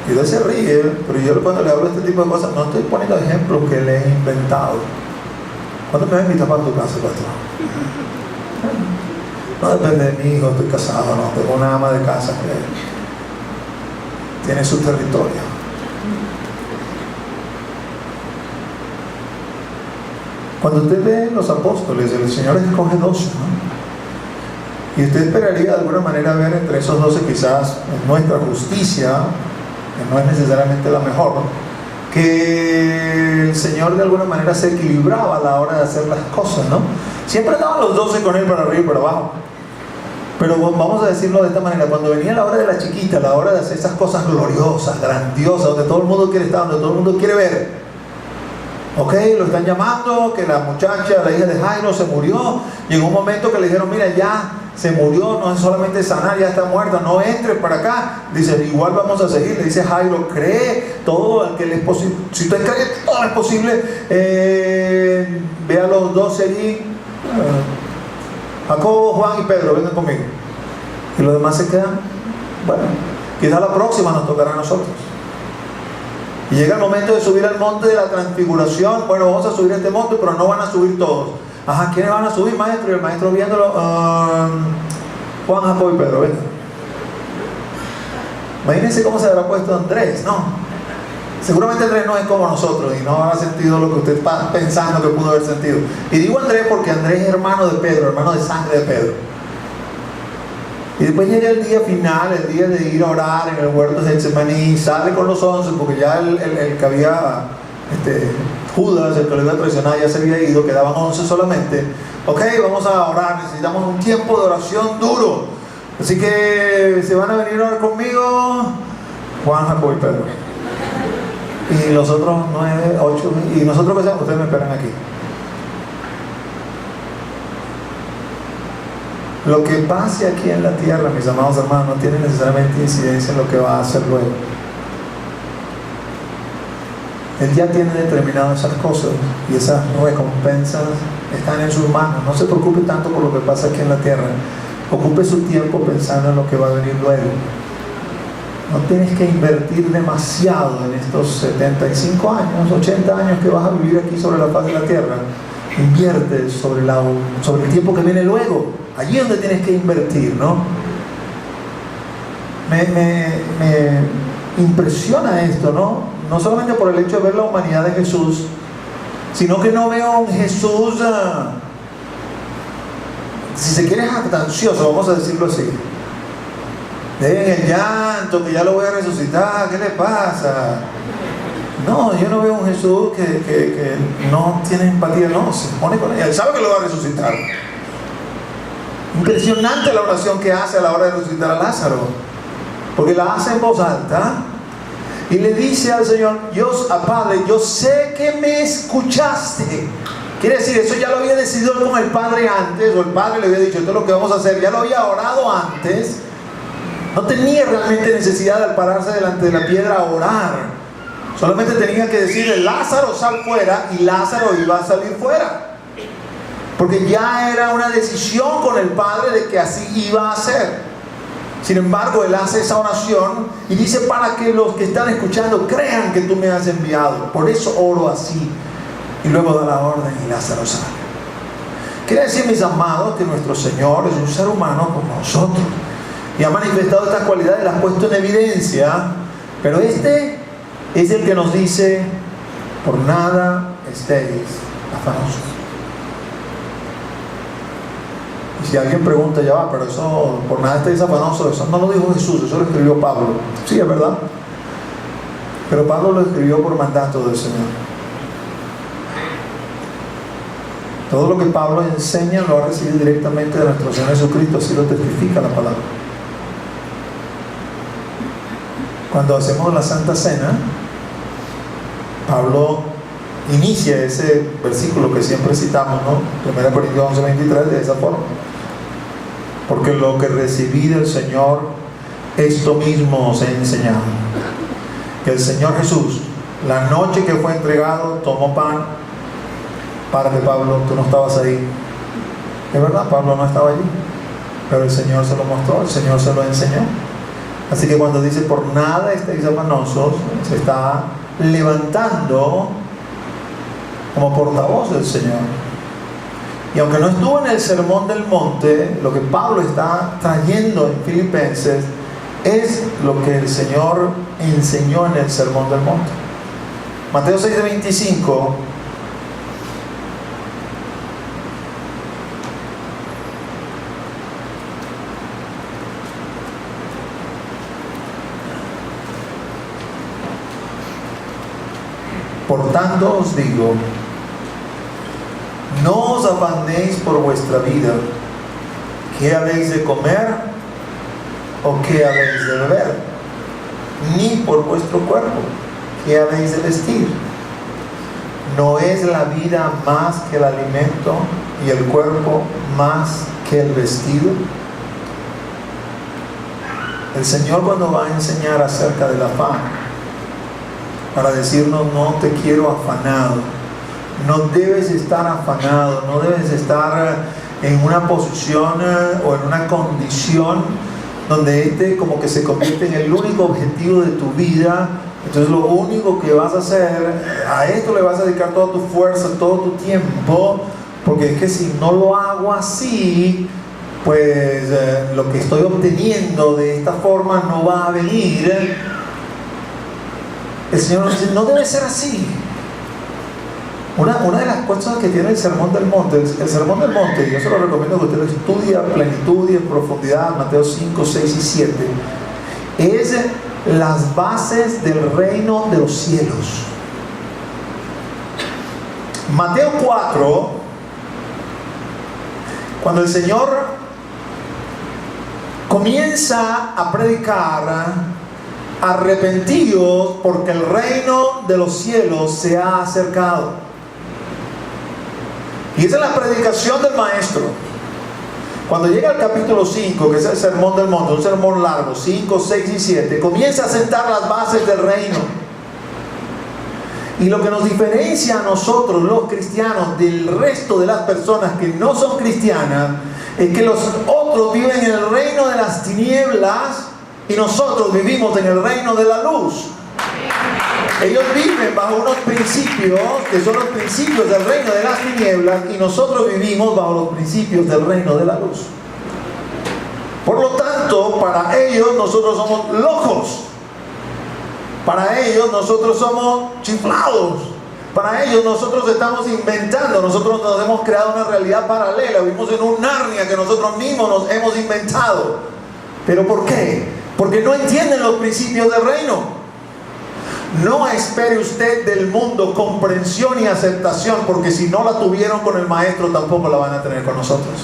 Y él se ríe, pero yo cuando le hablo de este tipo de cosas no estoy poniendo ejemplos que le he inventado. ¿Cuándo me vas a invitar para tu casa, pastor? No depende de mí, hijo, estoy casado, no, tengo una ama de casa que tiene su territorio. Cuando usted ve los apóstoles, el Señor escoge 12, ¿no? Y usted esperaría de alguna manera ver entre esos 12 quizás en nuestra justicia, que no es necesariamente la mejor, que el Señor de alguna manera se equilibraba a la hora de hacer las cosas, ¿no? Siempre andaban los 12 con Él para arriba y para abajo, Pero vamos a decirlo de esta manera: cuando venía la hora de la chiquita, la hora de hacer esas cosas gloriosas, grandiosas, donde todo el mundo quiere estar, donde todo el mundo quiere ver, ok, lo están llamando, que la muchacha, la hija de Jairo se murió. Llegó un momento que le dijeron: mira, ya se murió, no es solamente sanar, ya está muerta, no entres para acá. Dice: igual vamos a seguir. Le dice Jairo: cree todo, que es posible. Si usted cree que todo es posible, ve a los 12 allí, Jacobo, Juan y Pedro, vengan conmigo. Y los demás se quedan. Bueno, quizás la próxima nos tocará a nosotros. Y llega el momento de subir al monte de la transfiguración. Bueno, vamos a subir a este monte, pero no van a subir todos. Ajá, ¿quiénes van a subir, maestro? Y el maestro viéndolo: Juan, Jacobo y Pedro, venga. Imagínense cómo se habrá puesto Andrés, ¿no? Seguramente Andrés no es como nosotros y no habrá sentido lo que usted está pensando que pudo haber sentido. Y digo Andrés porque Andrés es hermano de Pedro, hermano de sangre de Pedro. Y después llega el día final, el día de ir a orar en el huerto de Getsemaní. Sale con los 11 porque ya el que había, Judas, el que lo iba a traicionar, ya se había ido, quedaban 11 solamente. Ok, vamos a orar, necesitamos un tiempo de oración duro. Así que se van a venir a orar conmigo Juan, Jacobo y Pedro. Y los otros 9, 8, y nosotros que seamos, ustedes me esperan aquí. Lo que pase aquí en la tierra, mis amados hermanos, no tiene necesariamente incidencia en lo que va a hacer luego. Él ya tiene determinado esas cosas y esas recompensas están en sus manos. No se preocupe tanto por lo que pasa aquí en la tierra. Ocupe su tiempo pensando en lo que va a venir luego. No tienes que invertir demasiado en estos 75 años, 80 años que vas a vivir aquí sobre la faz de la tierra. Invierte sobre el tiempo que viene luego. Allí es donde tienes que invertir, ¿no? Me impresiona esto, ¿no? No solamente por el hecho de ver la humanidad de Jesús, sino que no veo un Jesús, si se quiere, jactancioso, vamos a decirlo así. Dejen el llanto, que ya lo voy a resucitar, ¿qué le pasa? No, yo no veo un Jesús que no tiene empatía, no, se pone con ella, él sabe que lo va a resucitar. Impresionante la oración que hace a la hora de resucitar a Lázaro, porque la hace en voz alta y le dice al Señor: Dios, Padre, yo sé que me escuchaste. Quiere decir, eso ya lo había decidido con el Padre antes, o el Padre le había dicho: esto es lo que vamos a hacer, ya lo había orado antes. No tenía realmente necesidad de pararse delante de la piedra a orar. Solamente tenía que decirle: Lázaro, sal fuera, y Lázaro iba a salir fuera. Porque ya era una decisión con el Padre de que así iba a ser. Sin embargo, él hace esa oración y dice: para que los que están escuchando crean que tú me has enviado. Por eso oro así. Y luego da la orden y Lázaro sale. Quiere decir, mis amados, que nuestro Señor es un ser humano como nosotros. Y ha manifestado estas cualidades, las ha puesto en evidencia. Pero este es el que nos dice: por nada estéis afanosos. Y si alguien pregunta: ya va, pero eso, por nada estéis afanosos, eso no lo dijo Jesús, eso lo escribió Pablo. Sí, es verdad. Pero Pablo lo escribió por mandato del Señor. Todo lo que Pablo enseña lo ha recibido directamente de nuestro Señor Jesucristo, así lo testifica la palabra. Cuando hacemos la Santa Cena, Pablo inicia ese versículo que siempre citamos, ¿no? 1 Corintios 11:23, de esa forma: porque lo que recibí del Señor, esto mismo os he enseñado, que el Señor Jesús, la noche que fue entregado, tomó pan. Párate, Pablo, tú no estabas ahí. Es verdad, Pablo no estaba allí, pero el Señor se lo mostró, el Señor se lo enseñó. Así que cuando dice: por nada estéis afanosos, se está levantando como portavoz del Señor. Y aunque no estuvo en el Sermón del Monte, lo que Pablo está trayendo en Filipenses es lo que el Señor enseñó en el Sermón del Monte. Mateo 6:25. Por tanto os digo, no os afanéis por vuestra vida, ¿qué habéis de comer o qué habéis de beber? Ni por vuestro cuerpo, ¿qué habéis de vestir? ¿No es la vida más que el alimento y el cuerpo más que el vestido? El Señor, cuando va a enseñar acerca del afán, para decirnos: no te quiero afanado, no debes estar afanado, no debes estar en una posición o en una condición donde como que se convierte en el único objetivo de tu vida. Entonces lo único que vas a hacer, a esto le vas a dedicar toda tu fuerza, todo tu tiempo, porque es que si no lo hago así, pues lo que estoy obteniendo de esta forma no va a venir. El Señor nos dice: no debe ser así. Una de las cosas que tiene el Sermón del Monte, el Sermón del Monte, yo se lo recomiendo que usted lo estudie a plenitud y en profundidad, Mateo 5, 6 y 7, es las bases del reino de los cielos. Mateo 4, cuando el Señor comienza a predicar: arrepentidos porque el reino de los cielos se ha acercado. Y esa es la predicación del maestro. Cuando llega al capítulo 5, que es el Sermón del Monte, un sermón largo, 5, 6 y 7, comienza a sentar las bases del reino. Y lo que nos diferencia a nosotros, los cristianos, del resto de las personas que no son cristianas, es que los otros viven en el reino de las tinieblas y nosotros vivimos en el reino de la luz. Ellos viven bajo unos principios que son los principios del reino de las tinieblas, y nosotros vivimos bajo los principios del reino de la luz. Por lo tanto, para ellos nosotros somos locos. Para ellos nosotros somos chiflados. Para ellos nosotros estamos inventando. Nosotros nos hemos creado una realidad paralela. Vivimos en un Narnia que nosotros mismos nos hemos inventado. ¿Pero por qué? Porque no entienden los principios del reino. No espere usted del mundo comprensión y aceptación, porque si no la tuvieron con el maestro, tampoco la van a tener con nosotros.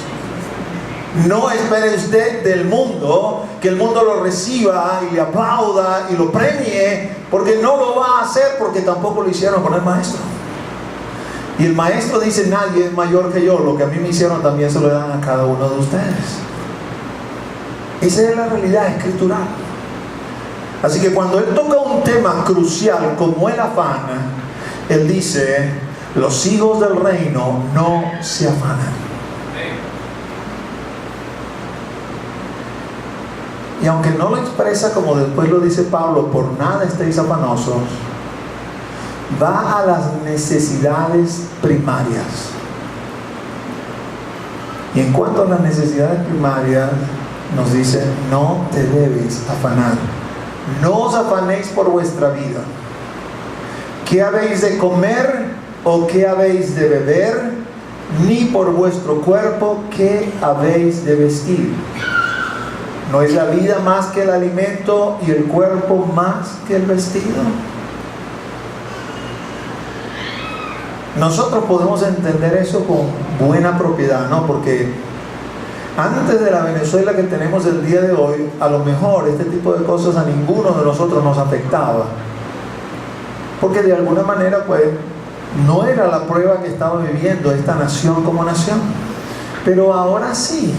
No espere usted del mundo que el mundo lo reciba y le aplauda y lo premie, porque no lo va a hacer, porque tampoco lo hicieron con el maestro. Y el maestro dice: nadie es mayor que yo, lo que a mí me hicieron también se lo dan a cada uno de ustedes. Esa es la realidad escritural. Así que cuando él toca un tema crucial como el afán, él dice: los hijos del reino no se afanan. Y aunque no lo expresa como después lo dice Pablo: por nada estéis afanosos, va a las necesidades primarias. Y en cuanto a las necesidades primarias, nos dice: no te debes afanar. No os afanéis por vuestra vida. ¿Qué habéis de comer o qué habéis de beber? Ni por vuestro cuerpo, ¿qué habéis de vestir? ¿No es la vida más que el alimento y el cuerpo más que el vestido? Nosotros podemos entender eso con buena propiedad, ¿no? Porque antes de la Venezuela que tenemos el día de hoy, a lo mejor este tipo de cosas a ninguno de nosotros nos afectaba, porque de alguna manera pues no era la prueba que estaba viviendo esta nación como nación. Pero ahora sí.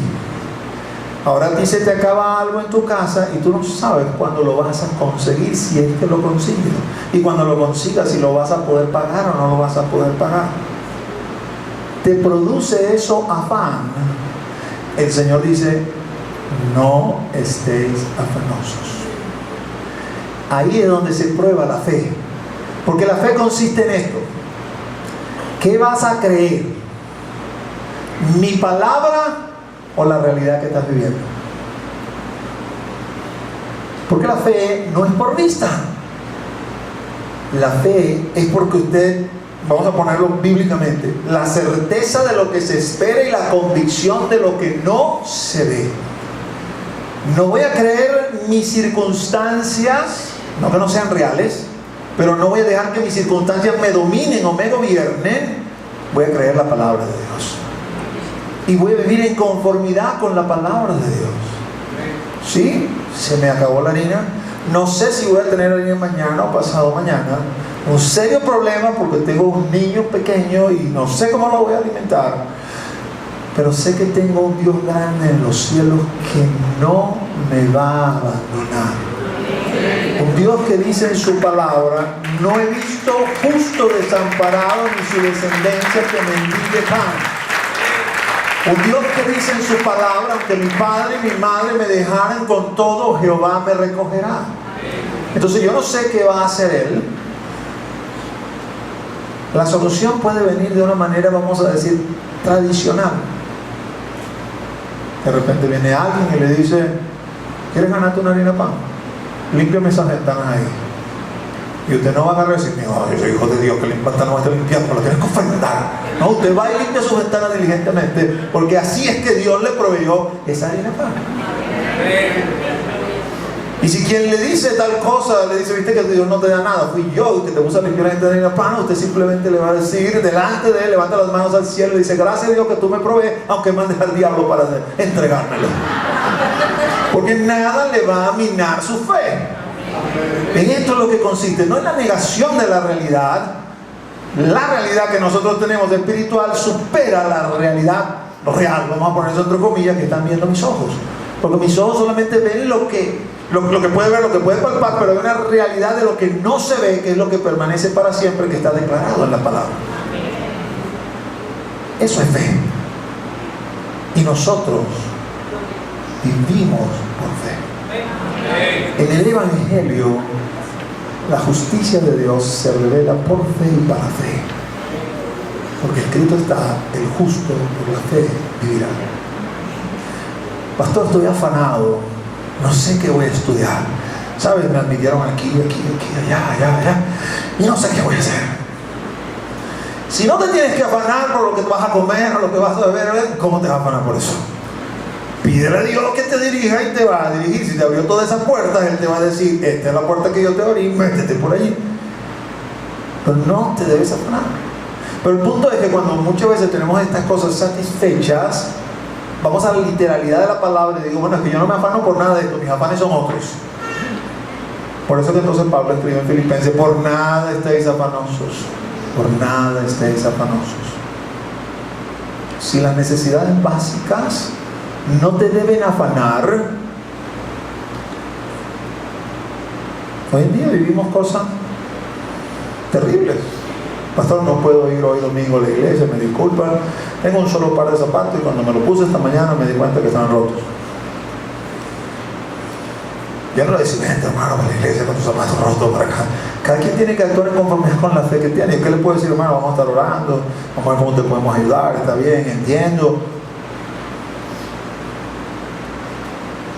Ahora a ti se te acaba algo en tu casa y tú no sabes cuándo lo vas a conseguir, si es que lo consigues, y cuando lo consigas, si lo vas a poder pagar o no lo vas a poder pagar. Te produce eso afán. El Señor dice: no estéis afanosos. Ahí es donde se prueba la fe, porque la fe consiste en esto: ¿qué vas a creer? ¿Mi palabra o la realidad que estás viviendo? Porque la fe no es por vista. La fe es porque usted, vamos a ponerlo bíblicamente, la certeza de lo que se espera y la convicción de lo que no se ve. No voy a creer mis circunstancias, no que no sean reales, pero no voy a dejar que mis circunstancias me dominen o me gobiernen. Voy a creer la palabra de Dios. y voy a vivir en conformidad con la palabra de Dios. ¿Sí? Se me acabó la harina. No sé si voy a tener harina mañana o pasado mañana. Un serio problema porque tengo un niño pequeño y no sé cómo lo voy a alimentar. Pero sé que tengo un Dios grande en los cielos que no me va a abandonar. Un Dios que dice en su palabra: no he visto justo desamparado ni su descendencia que mendigue pan. Un Dios que dice en su palabra: aunque mi padre y mi madre me dejaran, con todo Jehová me recogerá. Entonces yo no sé qué va a hacer Él. La solución puede venir de una manera, vamos a decir, tradicional. De repente viene alguien y le dice: ¿quieres ganarte una harina pan? Límpiame esas ventanas ahí. Y usted no va a agarrar y decir: yo soy hijo de Dios, que las ventanas no está limpiando, lo tienes que ofrendar. No, usted va y limpia sus ventanas diligentemente, porque así es que Dios le proveyó esa harina pan. Y si quien le dice tal cosa, le dice: viste que Dios no te da nada, fui yo que te puse a limpiar la harina pan, usted simplemente le va a decir delante de Él, levanta las manos al cielo y dice: gracias a Dios que tú me provees, aunque mandes al diablo para entregármelo. Porque nada le va a minar su fe. En esto es lo que consiste, no en la negación de la realidad. La realidad que nosotros tenemos espiritual supera la realidad real, vamos a poner eso entre comillas, que están viendo mis ojos. Porque mis ojos solamente ven lo que puede ver, lo que puede palpar, pero hay una realidad de lo que no se ve, que es lo que permanece para siempre, que está declarado en la palabra. Eso es fe. Y nosotros vivimos por fe. En el Evangelio, la justicia de Dios se revela por fe y para fe. Porque escrito está: el justo por la fe vivirá. Pastor, estoy afanado, no sé qué voy a estudiar. ¿Sabes? Me admitieron aquí, allá, y no sé qué voy a hacer. Si no te tienes que afanar por lo que vas a comer o lo que vas a beber, ¿cómo te vas a afanar por eso? Pídele a Dios que te dirija y te va a dirigir. Si te abrió todas esas puertas, Él te va a decir: esta es la puerta que yo te abrí, métete por allí. Pero no te debes afanar. Pero el punto es que cuando muchas veces tenemos estas cosas satisfechas, vamos a la literalidad de la palabra y digo: bueno, es que yo no me afano por nada de esto, mis afanes son otros. Por eso que entonces Pablo escribe en Filipenses: por nada estéis afanosos, por nada estéis afanosos. Si las necesidades básicas no te deben afanar. Hoy en día vivimos cosas terribles. Pastor, no puedo ir hoy domingo a la iglesia, me disculpan, tengo un solo par de zapatos y cuando me lo puse esta mañana me di cuenta que estaban rotos. Ya no le decimos: vente hermano a la iglesia con tus zapatos rotos para acá. Cada quien tiene que actuar en conformidad con la fe que tiene. ¿Y qué le puedo decir, hermano? Vamos a estar orando, vamos a ver cómo te podemos ayudar, está bien, entiendo.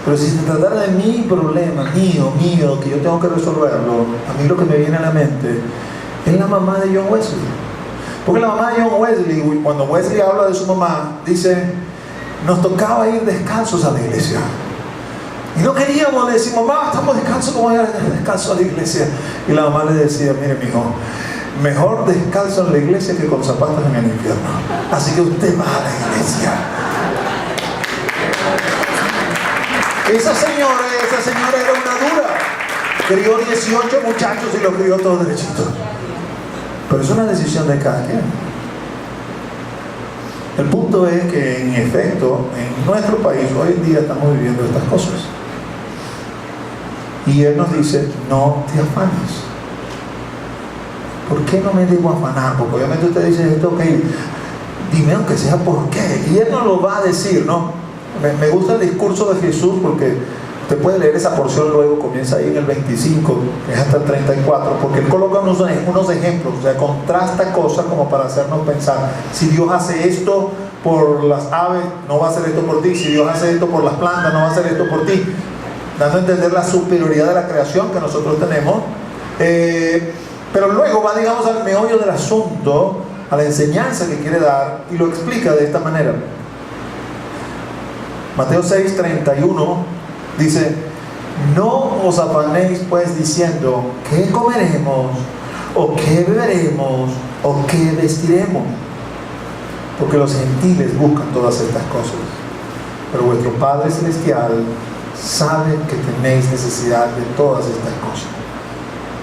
Pero si se tratara de mi problema, mío, que yo tengo que resolverlo, a mí lo que me viene a la mente es la mamá de John Wesley. Porque la mamá de John Wesley, cuando Wesley habla de su mamá, dice: nos tocaba ir descalzos a la iglesia. Y no queríamos decir: mamá, estamos descalzos, ¿cómo voy a ir descalzos a la iglesia? Y la mamá le decía: mire, mijo, mejor descalzo en la iglesia que con zapatos en el infierno. Así que usted va a la iglesia. Esa señora era una dura. Crió 18 muchachos y los crió todos derechitos. Pero es una decisión de cada quien. El punto es que, en efecto, en nuestro país hoy en día estamos viviendo estas cosas. Y Él nos dice: no te afanes. ¿Por qué no me debo afanar? Porque obviamente usted dice esto: ok, dime aunque sea por qué. Y Él nos lo va a decir, ¿no? Me gusta el discurso de Jesús porque usted puede leer esa porción luego, comienza ahí en el 25, es hasta el 34, porque Él coloca unos ejemplos, o sea, contrasta cosas como para hacernos pensar: si Dios hace esto por las aves, no va a hacer esto por ti; si Dios hace esto por las plantas, no va a hacer esto por ti, dando a entender la superioridad de la creación que nosotros tenemos. Pero luego va, digamos, al meollo del asunto, a la enseñanza que quiere dar, y lo explica de esta manera. Mateo 6:31 dice: no os afanéis pues diciendo: ¿qué comeremos? ¿O qué beberemos? ¿O qué vestiremos? porque los gentiles buscan todas estas cosas. Pero vuestro Padre Celestial sabe que tenéis necesidad de todas estas cosas.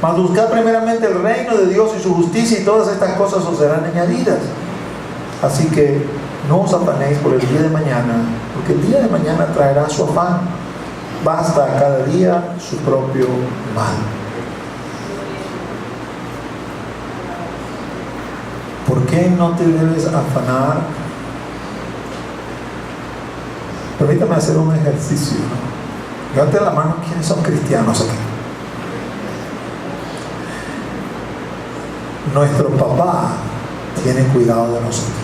Mas buscad primeramente el reino de Dios y su justicia, y todas estas cosas os serán añadidas. Así que no os afanéis por el día de mañana, porque el día de mañana traerá su afán. Basta a cada día su propio mal. ¿Por qué no te debes afanar? Permítame hacer un ejercicio, ¿no? Levante la mano quienes son cristianos aquí. Nuestro papá tiene cuidado de nosotros.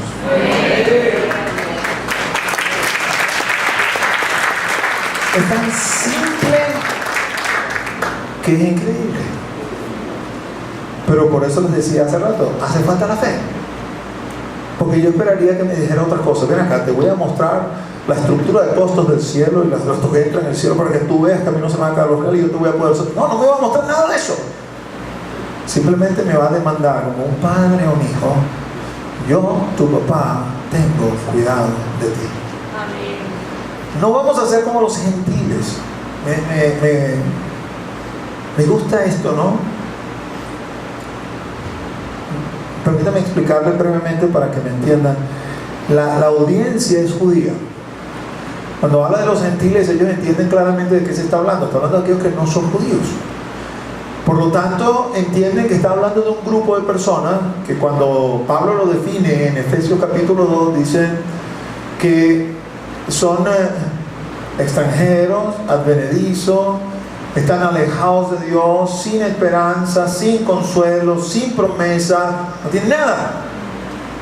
Es tan simple que es increíble. Pero por eso les decía hace rato, hace falta la fe. Porque yo esperaría que me dijera otra cosa. Ven acá, te voy a mostrar la estructura de costos del cielo y las costos que entran en el cielo para que tú veas que a mí no se me va a caer los reales y yo te voy a poder... No, no me va a mostrar nada de eso. Simplemente me va a demandar como un padre o un hijo: yo, tu papá, tengo cuidado de ti. Amén. No vamos a ser como los gentiles. Me gusta esto, ¿no? Permítame explicarle brevemente para que me entiendan. La audiencia es judía. Cuando habla de los gentiles, ellos entienden claramente de qué se está hablando. Está hablando de aquellos que no son judíos. Por lo tanto, entienden que está hablando de un grupo de personas que, cuando Pablo lo define en Efesios capítulo 2, dicen que son extranjeros, advenedizos, están alejados de Dios, sin esperanza, sin consuelo, sin promesa, no tienen nada.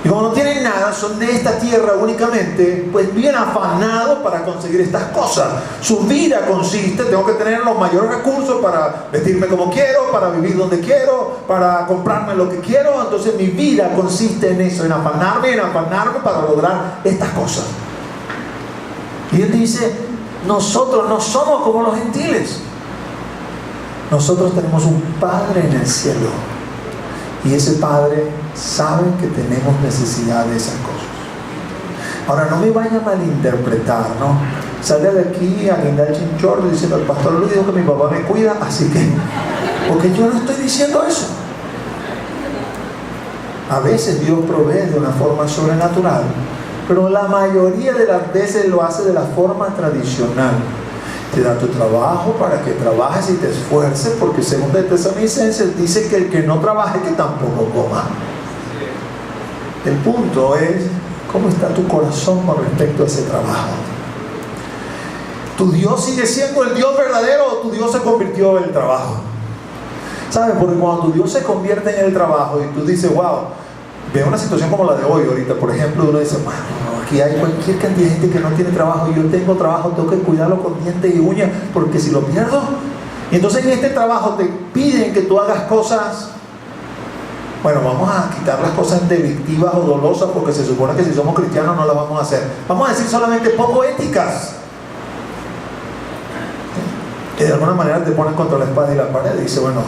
Y como no tienen nada, son de esta tierra únicamente, pues bien afanados para conseguir estas cosas. Su vida consiste: tengo que tener los mayores recursos para vestirme como quiero, para vivir donde quiero, para comprarme lo que quiero. Entonces mi vida consiste en eso, en afanarme para lograr estas cosas. Y él dice: nosotros no somos como los gentiles. Nosotros tenemos un Padre en el cielo. Y ese Padre sabe que tenemos necesidad de esas cosas. Ahora, no me vayan a malinterpretar, ¿no? Salga de aquí a guindar el chinchorro diciendo: el pastor Luis dijo que mi papá me cuida, así que... Porque yo no estoy diciendo eso. A veces Dios provee de una forma sobrenatural, pero la mayoría de las veces lo hace de la forma tradicional. Te da tu trabajo para que trabajes y te esfuerces, porque según de Tesalonicenses dice que el que no trabaje, que tampoco coma. El punto es: ¿cómo está tu corazón con respecto a ese trabajo? ¿Tu Dios sigue siendo el Dios verdadero o tu Dios se convirtió en el trabajo? ¿Sabes? Porque cuando tu Dios se convierte en el trabajo y tú dices: wow, ve una situación como la de hoy, ahorita, por ejemplo, uno dice: bueno, aquí hay cualquier cantidad de gente que no tiene trabajo, y yo tengo trabajo, tengo que cuidarlo con dientes y uñas, porque si lo pierdo... Y entonces en este trabajo te piden que tú hagas cosas, bueno, vamos a quitar las cosas delictivas o dolosas, porque se supone que si somos cristianos no las vamos a hacer. Vamos a decir solamente poco éticas, que de alguna manera te ponen contra la espada y la pared. Y dice: bueno,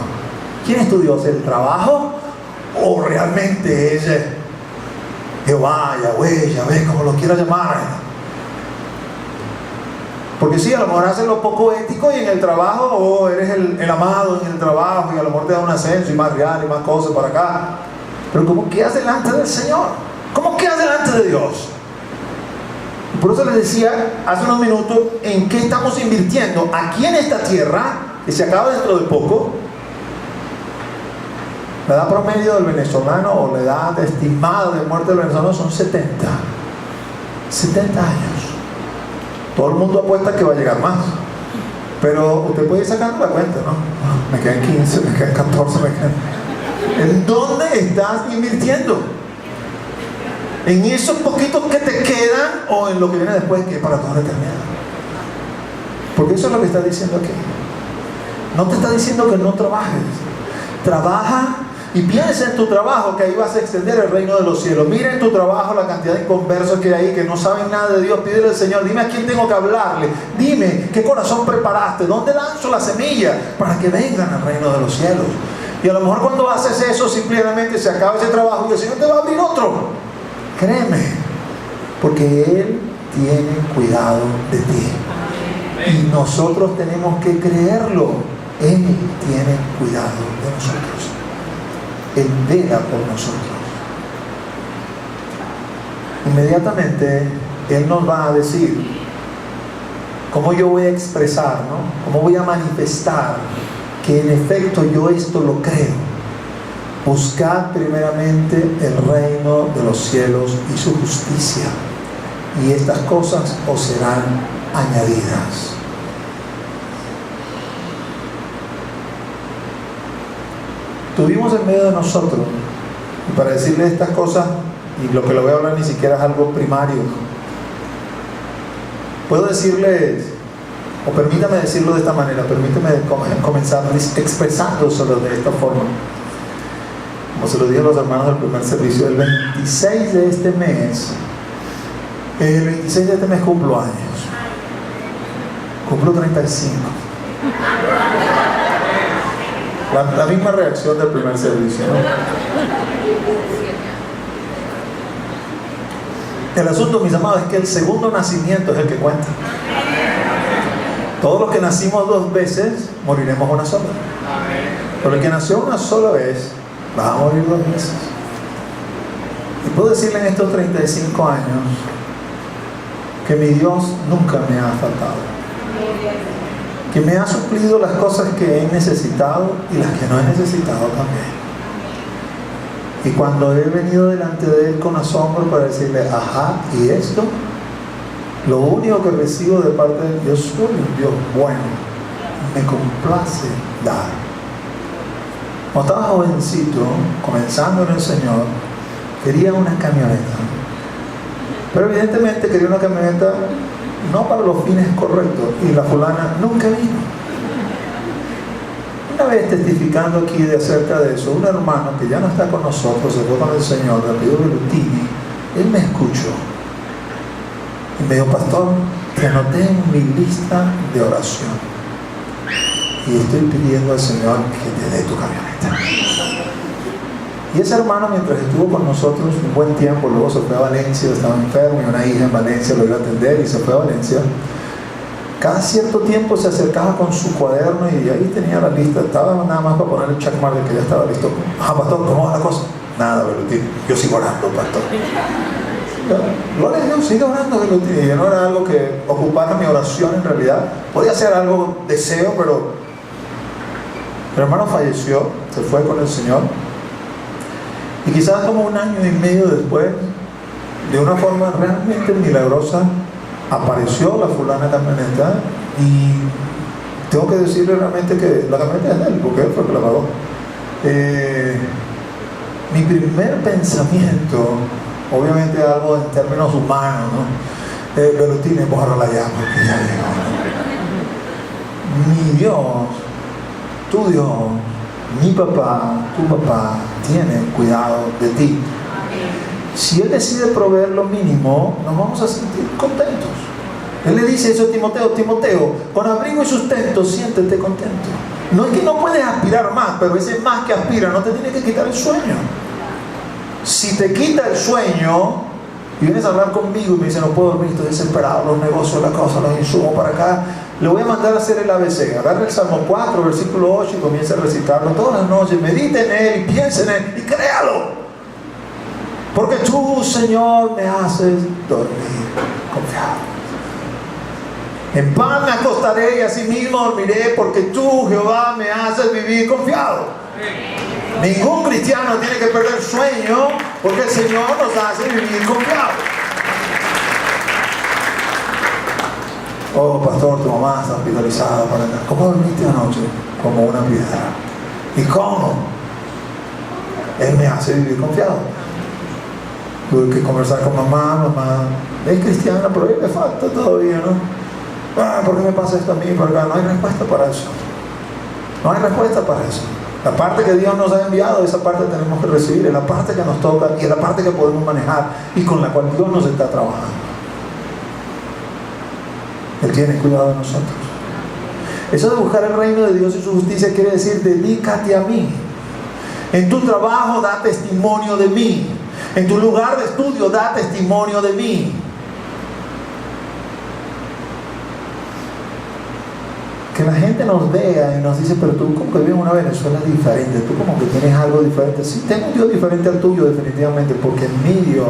¿quién es tu Dios? ¿El trabajo? ¿O realmente es Jehová, Yahweh, Yahvé, como lo quieras llamar? Porque sí, a lo mejor haces lo poco ético y en el trabajo eres el amado en el trabajo, y a lo mejor te da un ascenso y más real y más cosas para acá. Pero ¿cómo quedas delante del Señor? ¿Cómo quedas delante de Dios? Por eso les decía hace unos minutos en qué estamos invirtiendo aquí en esta tierra, que se acaba dentro de poco. La edad promedio del venezolano, o la edad estimada de muerte del venezolano, son 70 años. Todo el mundo apuesta que va a llegar más, pero usted puede ir sacando la cuenta, ¿no? Me quedan 15, me quedan 14, me quedan... ¿En dónde estás invirtiendo? ¿En esos poquitos que te quedan, o en lo que viene después, que es para toda la eternidad? Porque eso es lo que está diciendo aquí. No te está diciendo que no trabajes. Trabaja y piensa en tu trabajo, que ahí vas a extender el reino de los cielos. Mira en tu trabajo la cantidad de inconversos que hay ahí, que no saben nada de Dios. Pídele al Señor: dime a quién tengo que hablarle, dime qué corazón preparaste, dónde lanzo la semilla para que vengan al reino de los cielos. Y a lo mejor cuando haces eso, simplemente se acaba ese trabajo y el Señor te va a abrir otro. Créeme, porque Él tiene cuidado de ti. Y nosotros tenemos que creerlo. Él tiene cuidado de nosotros. Él vela por nosotros. Inmediatamente Él nos va a decir cómo yo voy a expresar, ¿no? Cómo voy a manifestar que en efecto yo esto lo creo. Buscad primeramente el reino de los cielos y su justicia, y estas cosas os serán añadidas. Tuvimos en medio de nosotros, y para decirle estas cosas, y lo que le voy a hablar ni siquiera es algo primario, puedo decirles, o permítame decirlo de esta manera, permítame comenzar expresándoselo de esta forma. Como se lo dije a los hermanos del primer servicio, el 26 de este mes, cumplo años. Cumplo 35. La misma reacción del primer servicio, ¿no? El asunto, mis amados, es que el segundo nacimiento es el que cuenta. Todos los que nacimos 2 veces, moriremos una sola. Pero el que nació una sola vez, va a morir 2 veces. Y puedo decirle en estos 35 años que mi Dios nunca me ha faltado, que me ha suplido las cosas que he necesitado y las que no he necesitado también. Y cuando he venido delante de Él con asombro para decirle, ajá, ¿y esto? Lo único que recibo de parte de Dios, yo soy un Dios bueno, me complace dar. Cuando estaba jovencito, comenzando en el Señor, quería una camioneta. Pero evidentemente quería una camioneta no para los fines correctos, y la fulana nunca vino. Una vez testificando aquí acerca de eso, un hermano que ya no está con nosotros, se fue con el Señor, de apellido Bellutini, él me escuchó y me dijo, pastor, te anoté en mi lista de oración y estoy pidiendo al Señor que te dé tu camioneta. Y ese hermano, mientras estuvo con nosotros un buen tiempo, luego se fue a Valencia, estaba enfermo y una hija en Valencia lo iba a atender y se fue a Valencia. Cada cierto tiempo se acercaba con su cuaderno y ahí tenía la lista, estaba nada más para poner el checkmark de que ya estaba listo. Pastor, ¿cómo va la cosa? Nada, Bellutini, yo sigo orando, pastor. Gloria a Dios, sigue orando, Bellutini. Y no era algo que ocupara mi oración en realidad. Podía ser algo deseo, pero mi hermano falleció, se fue con el Señor. Y quizás como 1 año y medio después, de una forma realmente milagrosa, apareció la fulana camioneta, y tengo que decirle realmente que la camioneta es de él, porque él fue el que la pagó. Mi primer pensamiento, obviamente algo en términos humanos, ¿no? Bellutini, borra la llama, que ya llegó. Mi Dios, tu Dios, mi papá, tu papá, tiene cuidado de ti. Si Él decide proveer lo mínimo, nos vamos a sentir contentos. Él le dice eso a Timoteo, Timoteo, con abrigo y sustento, siéntete contento. No es que no puedes aspirar más, pero ese más que aspira no te tiene que quitar el sueño. Si te quita el sueño y vienes a hablar conmigo y me dice, no puedo dormir, estoy desesperado, los negocios, la cosa, los insumos para acá, le voy a mandar a hacer el ABC. Agarra el Salmo 4, versículo 8 y comienza a recitarlo todas las noches. Medite en él y piense en él y créalo. Porque tú, Señor, me haces dormir confiado. En paz me acostaré y así mismo dormiré, porque tú, Jehová, me haces vivir confiado. Ningún cristiano tiene que perder sueño, porque el Señor nos hace vivir confiados. Oh, pastor, tu mamá está hospitalizada para acá. ¿Cómo dormiste anoche? Como una piedra. ¿Y cómo? Él me hace vivir confiado. Tuve que conversar con mamá es cristiana, pero a ella le falta todavía, ¿no? ¿Por qué me pasa esto a mí? Porque no hay respuesta para eso. No hay respuesta para eso. La parte que Dios nos ha enviado, esa parte tenemos que recibir, es la parte que nos toca y es la parte que podemos manejar y con la cual Dios nos está trabajando. Él tiene cuidado de nosotros. Eso de buscar el reino de Dios y su justicia quiere decir, dedícate a mí. En tu trabajo da testimonio de mí. En tu lugar de estudio da testimonio de mí. que la gente nos vea y nos dice, pero tú como que vives en una Venezuela diferente, tú como que tienes algo diferente. Sí, tengo un Dios diferente al tuyo definitivamente, porque mi Dios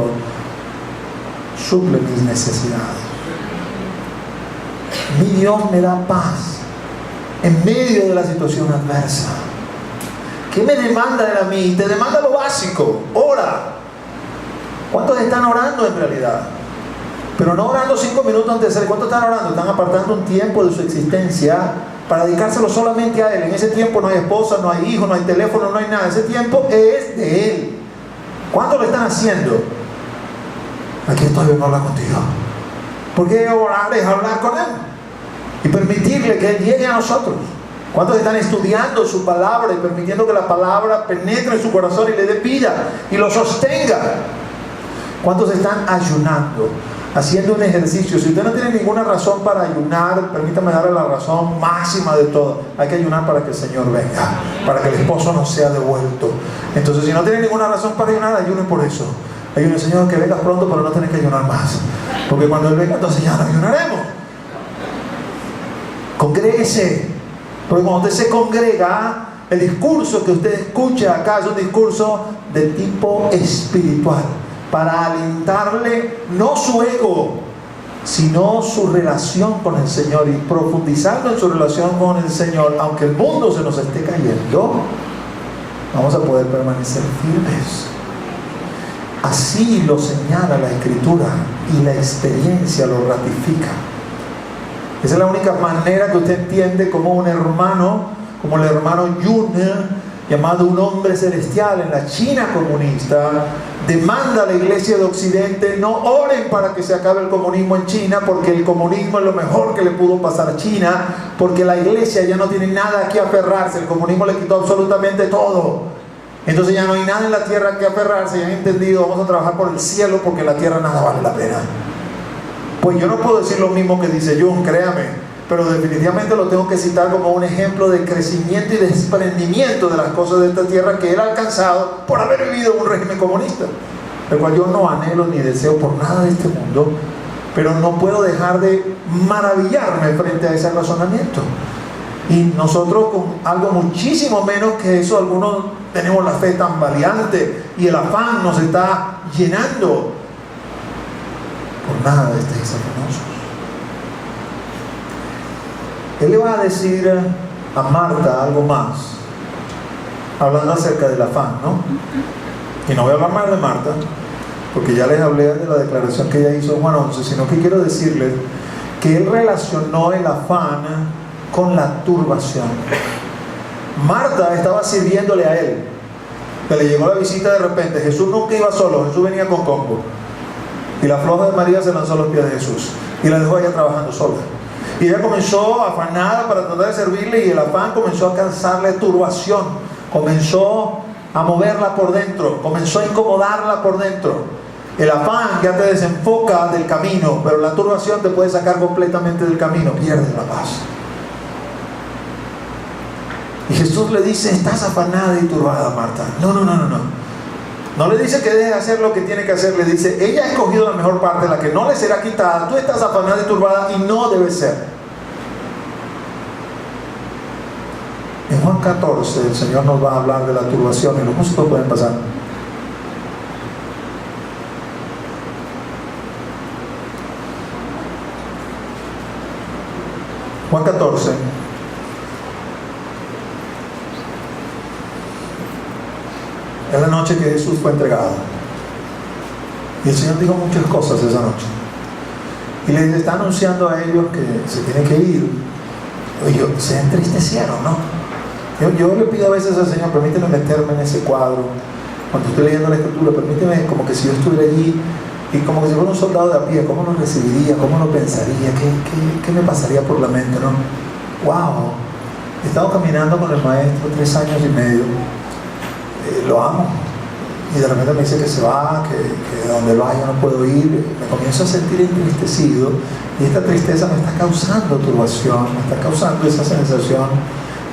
suple mis necesidades. Mi Dios me da paz en medio de la situación adversa. ¿Qué me demanda de mí? Te demanda lo básico, ora. ¿Cuántos están orando en realidad? Pero no orando 5 minutos antes de hacer. ¿Cuántos están orando? Están apartando un tiempo de su existencia para dedicárselo solamente a Él. En ese tiempo no hay esposa, no hay hijo, no hay teléfono, no hay nada. Ese tiempo es de Él. ¿Cuántos lo están haciendo? Aquí estoy, vengo a hablar contigo. Porque orar es hablar con Él y permitirle que Él llegue a nosotros. ¿Cuántos están estudiando su palabra y permitiendo que la palabra penetre en su corazón y le dé vida y lo sostenga? ¿Cuántos están ayunando, haciendo un ejercicio? Si usted no tiene ninguna razón para ayunar, permítame darle la razón máxima de todo. Hay que ayunar para que el Señor venga, para que el esposo no sea devuelto. Entonces, si no tiene ninguna razón para ayunar, ayune por eso. Ayune, Señor, que vengas pronto, pero no tenés que ayunar más. Porque cuando Él venga, entonces ya no ayunaremos. Congréguese. Porque cuando usted se congrega, el discurso que usted escucha acá es un discurso de tipo espiritual, para alentarle no su ego, sino su relación con el Señor, y profundizando en su relación con el Señor, aunque el mundo se nos esté cayendo, vamos a poder permanecer firmes. Así lo señala la Escritura y la experiencia lo ratifica. Esa es la única manera que usted entiende cómo un hermano, como el hermano Yun, llamado un hombre celestial en la China comunista, demanda a la iglesia de Occidente: no oren para que se acabe el comunismo en China, porque el comunismo es lo mejor que le pudo pasar a China, porque la iglesia ya no tiene nada a que aferrarse, el comunismo le quitó absolutamente todo. Entonces ya no hay nada en la tierra que aferrarse, ya han entendido, vamos a trabajar por el cielo, porque en la tierra nada vale la pena. Pues yo no puedo decir lo mismo que dice Jung, créame, pero definitivamente lo tengo que citar como un ejemplo de crecimiento y desprendimiento de las cosas de esta tierra que él ha alcanzado por haber vivido en un régimen comunista, el cual yo no anhelo ni deseo por nada de este mundo, pero no puedo dejar de maravillarme frente a ese razonamiento. Y nosotros, con algo muchísimo menos que eso, algunos tenemos la fe tan valiente y el afán nos está llenando. Por nada estéis afanosos. Él le va a decir a Marta algo más, hablando acerca del afán, ¿no? Y no voy a hablar más de Marta, porque ya les hablé de la declaración que ella hizo en Juan 11, sino que quiero decirles que él relacionó el afán con la turbación. Marta estaba sirviéndole a él, que le llegó la visita de repente. Jesús nunca iba solo, Jesús venía con combo. Y la floja de María se lanzó a los pies de Jesús y la dejó ella trabajando sola. Y ella comenzó afanada para tratar de servirle, y el afán comenzó a causarle turbación, comenzó a moverla por dentro, comenzó a incomodarla por dentro. El afán ya te desenfoca del camino, pero la turbación te puede sacar completamente del camino, pierdes la paz. Y Jesús le dice: estás afanada y turbada, Marta. No le dice que deje de hacer lo que tiene que hacer, le dice: ella ha escogido la mejor parte, la que no le será quitada. Tú estás afanada y turbada y no debe ser. En Juan 14 el Señor nos va a hablar de la turbación, y los músicos pueden pasar. Juan 14. Es la noche que Jesús fue entregado. Y el Señor dijo muchas cosas esa noche. Y les está anunciando a ellos que se tienen que ir. Oye, se entristecieron, ¿no? Yo le pido a veces al Señor: permíteme meterme en ese cuadro. Cuando estoy leyendo la Escritura, permíteme como que si yo estuviera allí, y como que si fuera un soldado de a pie, ¿cómo lo recibiría? ¿Cómo lo pensaría? ¿Qué me pasaría por la mente, no? ¡Wow! He estado caminando con el maestro 3 años y medio. Lo amo, y de repente me dice que se va, que donde vaya no puedo ir. Me comienzo a sentir entristecido, y esta tristeza me está causando turbación, me está causando esa sensación: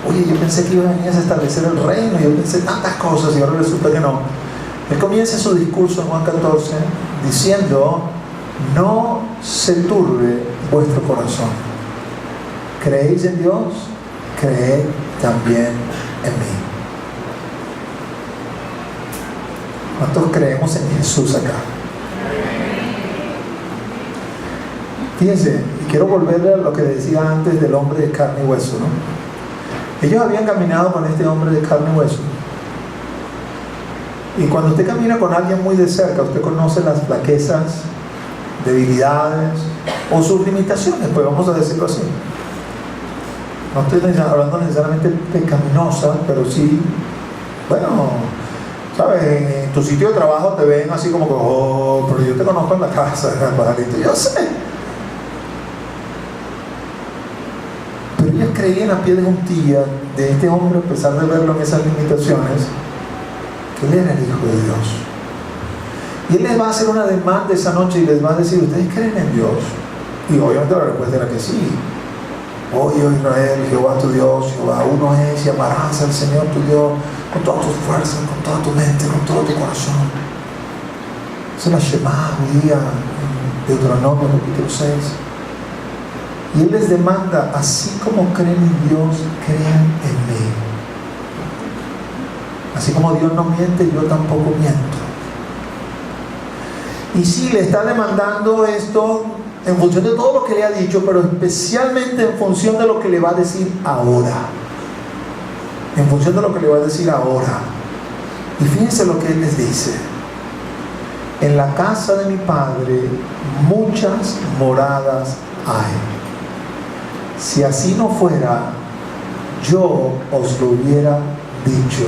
oye, yo pensé que iba a venir a establecer el reino, yo pensé tantas cosas y ahora resulta que no. Él comienza su discurso en Juan 14 diciendo: no se turbe vuestro corazón. ¿creéis en Dios? Creed también en mí. ¿Cuántos creemos en Jesús acá? Fíjense, y quiero volver a lo que decía antes del hombre de carne y hueso, ¿no? Ellos habían caminado con este hombre de carne y hueso. Y cuando usted camina con alguien muy de cerca, usted conoce las flaquezas, debilidades o sus limitaciones, pues vamos a decirlo así. No estoy hablando necesariamente pecaminosa, pero sí, bueno, ¿sabes? En tu sitio de trabajo te ven así como que, oh, pero yo te conozco en la casa, pajarito, yo sé. Pero ellos creían a pie de juntilla de este hombre, a pesar de verlo en esas limitaciones, que él era el Hijo de Dios. Y él les va a hacer una demanda esa noche y les va a decir, ¿ustedes creen en Dios? Y obviamente la respuesta era que sí. Oye, Israel, Jehová tu Dios, Jehová uno es, y amarás al Señor tu Dios con todas tus fuerzas, con toda tu mente, con todo tu corazón. Esa es la Shema judía en Deuteronomio capítulo 6. Y él les demanda, así como creen en Dios, crean en mí. Así como Dios no miente, yo tampoco miento. Y sí, le está demandando esto en función de todo lo que le ha dicho, pero especialmente en función de lo que le va a decir ahora. En función de lo que le va a decir ahora. Y fíjense lo que él les dice. En la casa de mi Padre muchas moradas hay. Si así no fuera, yo os lo hubiera dicho.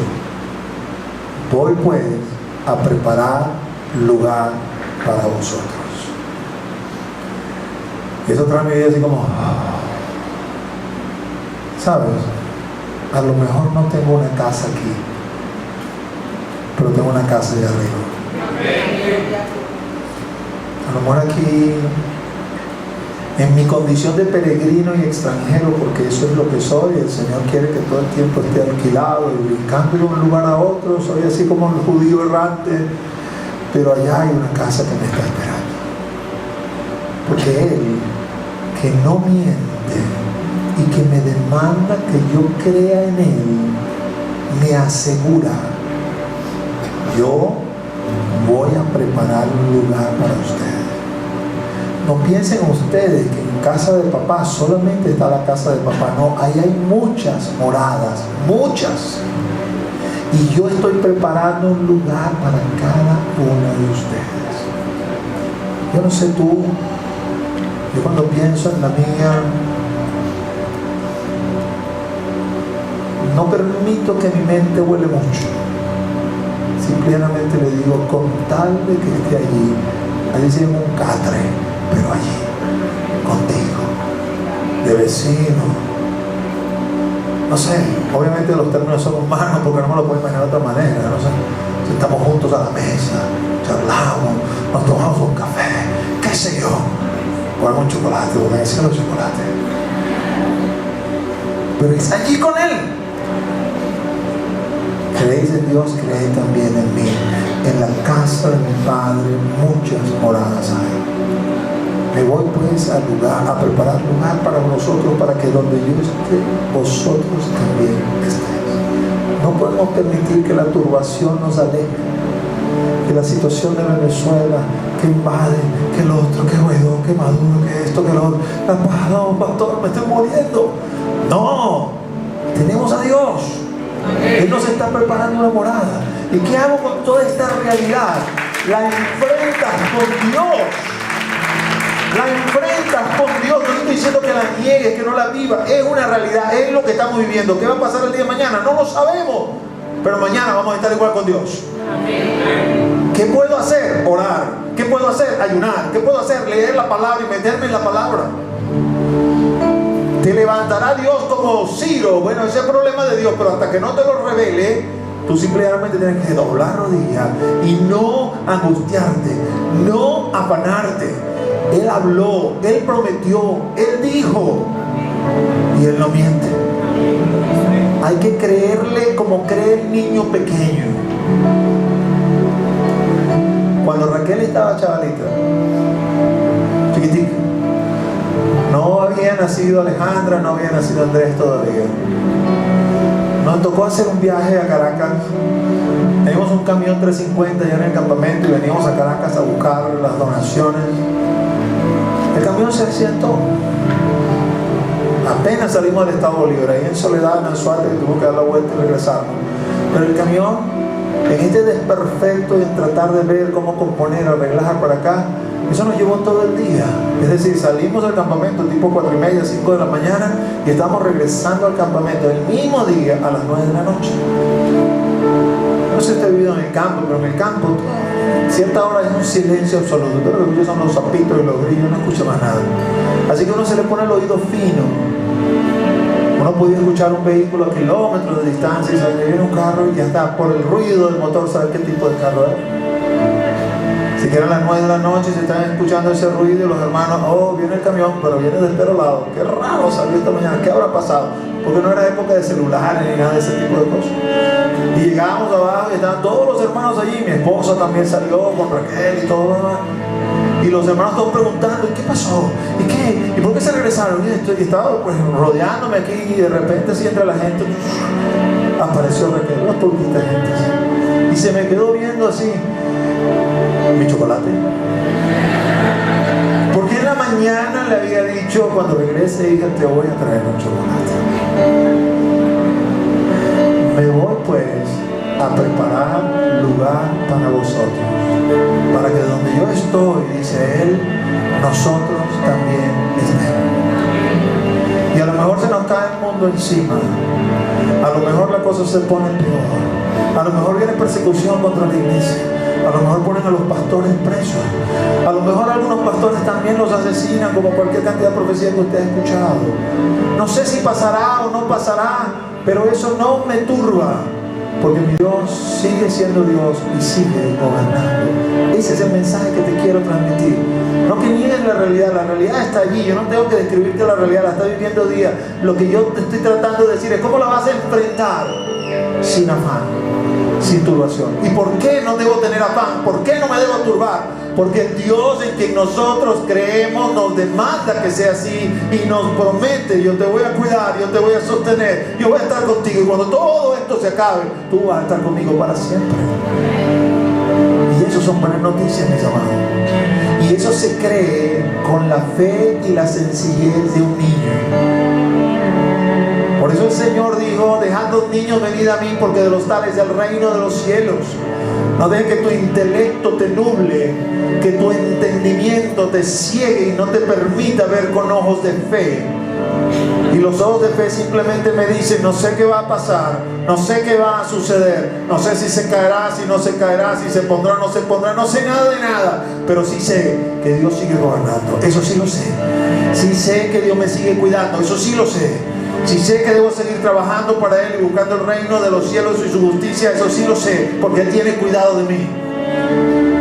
Voy pues a preparar lugar para vosotros. Y eso trae mi vida así como, ¿sabes? A lo mejor no tengo una casa aquí, pero tengo una casa allá arriba. A lo mejor aquí, en mi condición de peregrino y extranjero, porque eso es lo que soy, el Señor quiere que todo el tiempo esté alquilado y brincando de un lugar a otro, soy así como el judío errante, pero allá hay una casa que me está esperando. Porque Él, que no miente y que me demanda que yo crea en Él, me asegura, yo voy a preparar un lugar para ustedes. No piensen ustedes que en casa de papá solamente está la casa de papá. No, ahí hay muchas moradas, muchas. Y yo estoy preparando un lugar para cada uno de ustedes. Yo no sé tú, yo cuando pienso en la mía, no permito que mi mente huele mucho. Simplemente le digo, con tal de que esté allí, allí se llama un catre, pero allí, contigo, de vecino. No sé, obviamente los términos son humanos porque no me lo puedo imaginar de otra manera, no sé. Sentamos juntos a la mesa, charlamos, nos tomamos un café, qué sé yo, comemos un chocolate, o me decían los chocolates. Pero es allí con Él. ¿Creéis en Dios? Creed también en mí. En la casa de mi Padre muchas moradas hay. Me voy pues al lugar, a preparar lugar para vosotros, para que donde yo esté, vosotros también estéis. No podemos permitir que la turbación nos aleje, que la situación de Venezuela, que invade, que lo otro, que Guaidó, que Maduro, que esto, que lo otro. No, pastor, me estoy muriendo. No, tenemos a Dios. Él nos está preparando una morada. ¿Y qué hago con toda esta realidad? La enfrentas con Dios. La enfrentas con Dios. No estoy diciendo que la niegues, que no la vivas. Es una realidad, es lo que estamos viviendo. ¿Qué va a pasar el día de mañana? No lo sabemos. Pero mañana vamos a estar igual con Dios. ¿Qué puedo hacer? Orar. ¿Qué puedo hacer? Ayunar. ¿Qué puedo hacer? Leer la palabra y meterme en la palabra. Te levantará Dios como Ciro. Bueno, ese es el problema de Dios, pero hasta que no te lo revele, tú simplemente tienes que doblar rodillas y no angustiarte, no afanarte. Él habló, Él prometió, Él dijo, y Él no miente. Hay que creerle como cree el niño pequeño. Cuando Raquel estaba chavalita, chiquitica, no había nacido Alejandra, no había nacido Andrés todavía. Nos tocó hacer un viaje a Caracas. Teníamos un camión 350 ya en el campamento y veníamos a Caracas a buscar las donaciones. El camión se accidentó. Apenas salimos del estado Bolívar, ahí en Soledad, en Anzoátegui, que tuvo que dar la vuelta y regresarnos. Pero el camión, en este desperfecto y en tratar de ver cómo componer, arreglar para acá, eso nos llevó todo el día. Es decir, salimos del campamento tipo 4:30, 5 de la mañana y estamos regresando al campamento el mismo día a las 9 de la noche. No sé si usted ha vivido en el campo, pero en el campo cierta hora es un silencio absoluto. Pero lo que escucha son los zapitos y los grillos, no escucha más nada. Así que uno se le pone el oído fino. Uno podía escuchar un vehículo a kilómetros de distancia y saber que viene un carro y ya está, por el ruido del motor, saber qué tipo de carro es. Si que eran las 9 de la noche y se están escuchando ese ruido y los hermanos, oh, viene el camión, pero viene del otro lado. Qué raro salió esta mañana, ¿qué habrá pasado? Porque no era época de celulares ni nada de ese tipo de cosas. Y llegábamos abajo y estaban todos los hermanos allí. Mi esposa también salió con Raquel y todo lo demás. Y los hermanos todos preguntando, ¿y qué pasó? ¿Y qué? ¿Y por qué se regresaron? Y estaba pues rodeándome aquí y de repente así entre la gente apareció Raquel, una poquita gente así. Y se me quedó viendo así. Mi chocolate. Porque en la mañana le había dicho, cuando regrese, hija, te voy a traer un chocolate. Me voy pues a preparar lugar para vosotros, para que donde yo estoy, dice él, nosotros también estemos. Y a lo mejor se nos cae el mundo encima, a lo mejor la cosa se pone peor, a lo mejor viene persecución contra la iglesia, a lo mejor ponen a los pastores presos, a lo mejor algunos pastores también los asesinan, como cualquier cantidad de profecía que usted ha escuchado. No sé si pasará o no pasará, pero eso no me turba, porque mi Dios sigue siendo Dios y sigue gobernando. Ese es el mensaje que te quiero transmitir. No que niegues la realidad está allí. Yo no tengo que describirte la realidad, la está viviendo día. Lo que yo te estoy tratando de decir es cómo la vas a enfrentar sin afán, sin turbación. ¿Y por qué no debo tener afán? ¿Por qué no me debo turbar? Porque el Dios en quien nosotros creemos nos demanda que sea así y nos promete: yo te voy a cuidar, yo te voy a sostener, yo voy a estar contigo, y cuando todo esto se acabe, tú vas a estar conmigo para siempre. Y eso son buenas noticias, mis amados. Y eso se cree con la fe y la sencillez de un niño. Por eso el Señor dijo: dejad los niños, venid a mí, porque de los tales es el reino de los cielos. No dejes que tu intelecto te nuble, que tu entendimiento te ciegue y no te permita ver con ojos de fe. Y los ojos de fe simplemente me dicen: no sé qué va a pasar, no sé qué va a suceder, no sé si se caerá, si no se caerá, si se pondrá, no se pondrá, no sé nada de nada, pero sí sé que Dios sigue gobernando, eso sí lo sé. Sí sé que Dios me sigue cuidando, eso sí lo sé. Si sé que debo seguir trabajando para Él y buscando el reino de los cielos y su justicia, eso sí lo sé, porque Él tiene cuidado de mí.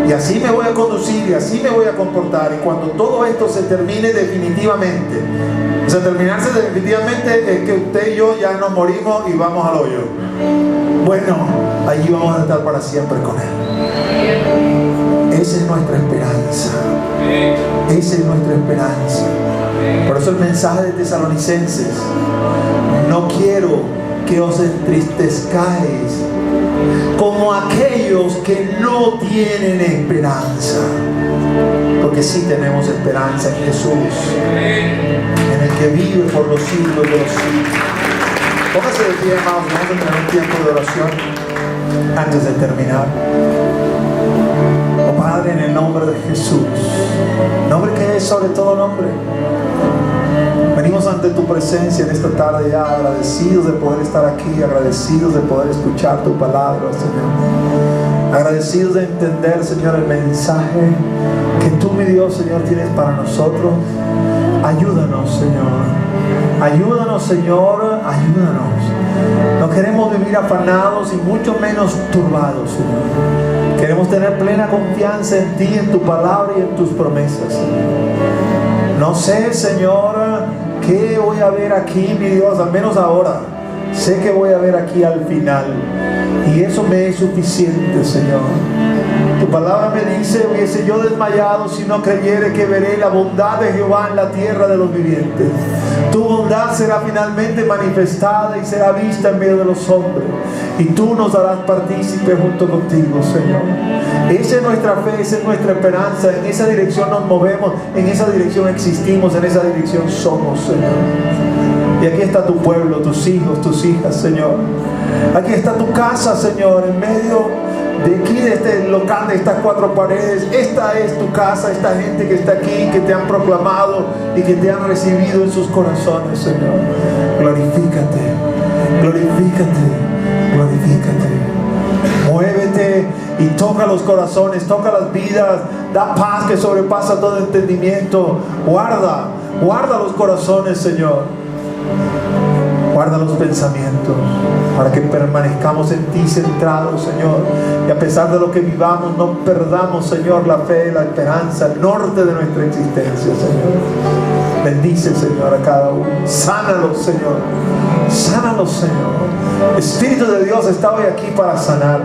Y así me voy a conducir y así me voy a comportar. Y cuando todo esto se termine definitivamente, o sea, terminarse definitivamente es que usted y yo ya nos morimos y vamos al hoyo. Bueno, allí vamos a estar para siempre con Él. Esa es nuestra esperanza. Esa es nuestra esperanza. Por eso el mensaje de Tesalonicenses: no quiero que os entristezcáis como aquellos que no tienen esperanza, porque sí tenemos esperanza en Jesús, en el que vive por los siglos de los siglos. Póngase de pie, hermanos, vamos a tener un tiempo de oración antes de terminar. Oh Padre, en el nombre de Jesús, nombre que es sobre todo nombre, venimos ante tu presencia en esta tarde ya agradecidos de poder estar aquí, agradecidos de poder escuchar tu palabra, Señor. Agradecidos de entender, Señor, el mensaje que tú, mi Dios, Señor, tienes para nosotros. Ayúdanos, Señor. Ayúdanos, Señor. Ayúdanos. No queremos vivir afanados y mucho menos turbados, Señor. Queremos tener plena confianza en ti, en tu palabra y en tus promesas, Señor. No sé, Señor, qué voy a ver aquí, mi Dios, al menos ahora. Sé que voy a ver aquí al final. Y eso me es suficiente, Señor. Tu palabra me dice: hubiese yo desmayado si no creyere que veré la bondad de Jehová en la tierra de los vivientes. Tu bondad será finalmente manifestada y será vista en medio de los hombres. Y tú nos darás partícipe junto contigo, Señor. Esa es nuestra fe, esa es nuestra esperanza. En esa dirección nos movemos, en esa dirección existimos, en esa dirección somos, Señor. Y aquí está tu pueblo, tus hijos, tus hijas, Señor. Aquí está tu casa, Señor, en medio de aquí, de este local, de estas cuatro paredes. Esta es tu casa, esta gente que está aquí, que te han proclamado y que te han recibido en sus corazones, Señor. Glorifícate, glorifícate, glorifícate. Muévete y toca los corazones, toca las vidas, da paz que sobrepasa todo entendimiento. Guarda los corazones, Señor. Guarda los pensamientos para que permanezcamos en ti centrados, Señor. Y a pesar de lo que vivamos, no perdamos, Señor, la fe, la esperanza, el norte de nuestra existencia, Señor. Bendice, Señor, a cada uno. Sánalos, Señor. Sánalos, Señor. Espíritu de Dios está hoy aquí para sanar.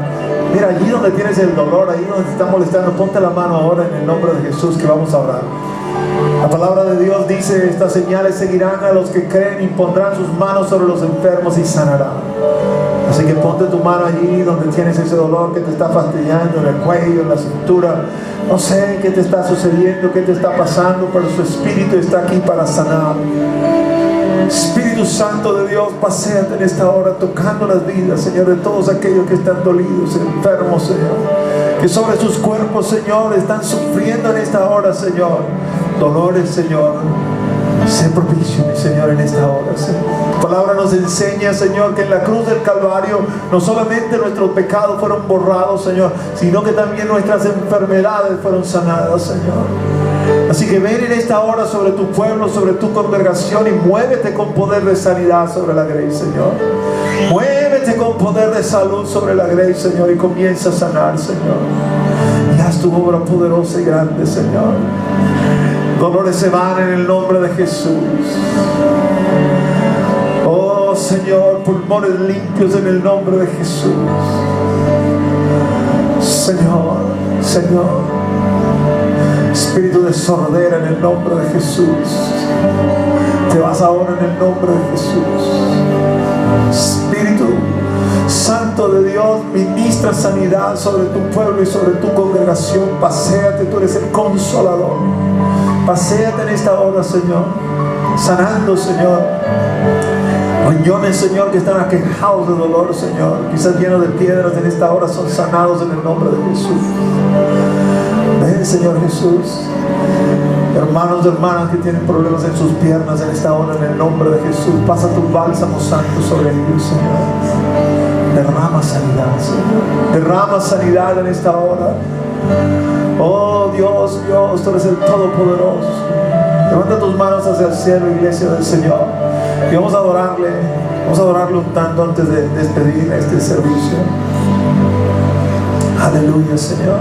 Mira, allí donde tienes el dolor, ahí donde te está molestando, ponte la mano ahora en el nombre de Jesús, que vamos a orar. La palabra de Dios dice: estas señales seguirán a los que creen y pondrán sus manos sobre los enfermos y sanarán. Así que ponte tu mano allí donde tienes ese dolor que te está fastidiando, en el cuello, en la cintura. No sé qué te está sucediendo, qué te está pasando, pero su Espíritu está aquí para sanar. Espíritu Santo de Dios, paséate en esta hora tocando las vidas, Señor, de todos aquellos que están dolidos, enfermos, Señor, que sobre sus cuerpos, Señor, están sufriendo en esta hora, Señor, dolores, Señor. Sé propicio, mi Señor, en esta hora, Señor. Tu palabra nos enseña, Señor, que en la cruz del Calvario no solamente nuestros pecados fueron borrados, Señor, sino que también nuestras enfermedades fueron sanadas, Señor. Así que ven en esta hora sobre tu pueblo, sobre tu congregación, y muévete con poder de sanidad sobre la Grace, Señor. Muévete con poder de salud sobre la Grace, Señor, y comienza a sanar, Señor. Y haz tu obra poderosa y grande, Señor. Dolores se van en el nombre de Jesús. Oh, Señor, pulmones limpios en el nombre de Jesús. Señor, Señor. Espíritu de sordera en el nombre de Jesús. Te vas ahora en el nombre de Jesús. Espíritu Santo de Dios, ministra sanidad sobre tu pueblo y sobre tu congregación. Paséate, tú eres el consolador. Paséate en esta hora, Señor, sanando, Señor, riñones, Señor, que están aquejados de dolor, Señor, quizás llenos de piedras, en esta hora son sanados en el nombre de Jesús. Ven, Señor Jesús. Hermanos y hermanas que tienen problemas en sus piernas, en esta hora, en el nombre de Jesús, pasa tu bálsamo santo sobre ellos, Señor. Derrama sanidad, Señor. Derrama sanidad en esta hora. Oh Dios, Dios, tú eres el Todopoderoso. Levanta tus manos hacia el cielo, iglesia del Señor, y vamos a adorarle un tanto antes de despedir este servicio. Aleluya, Señor.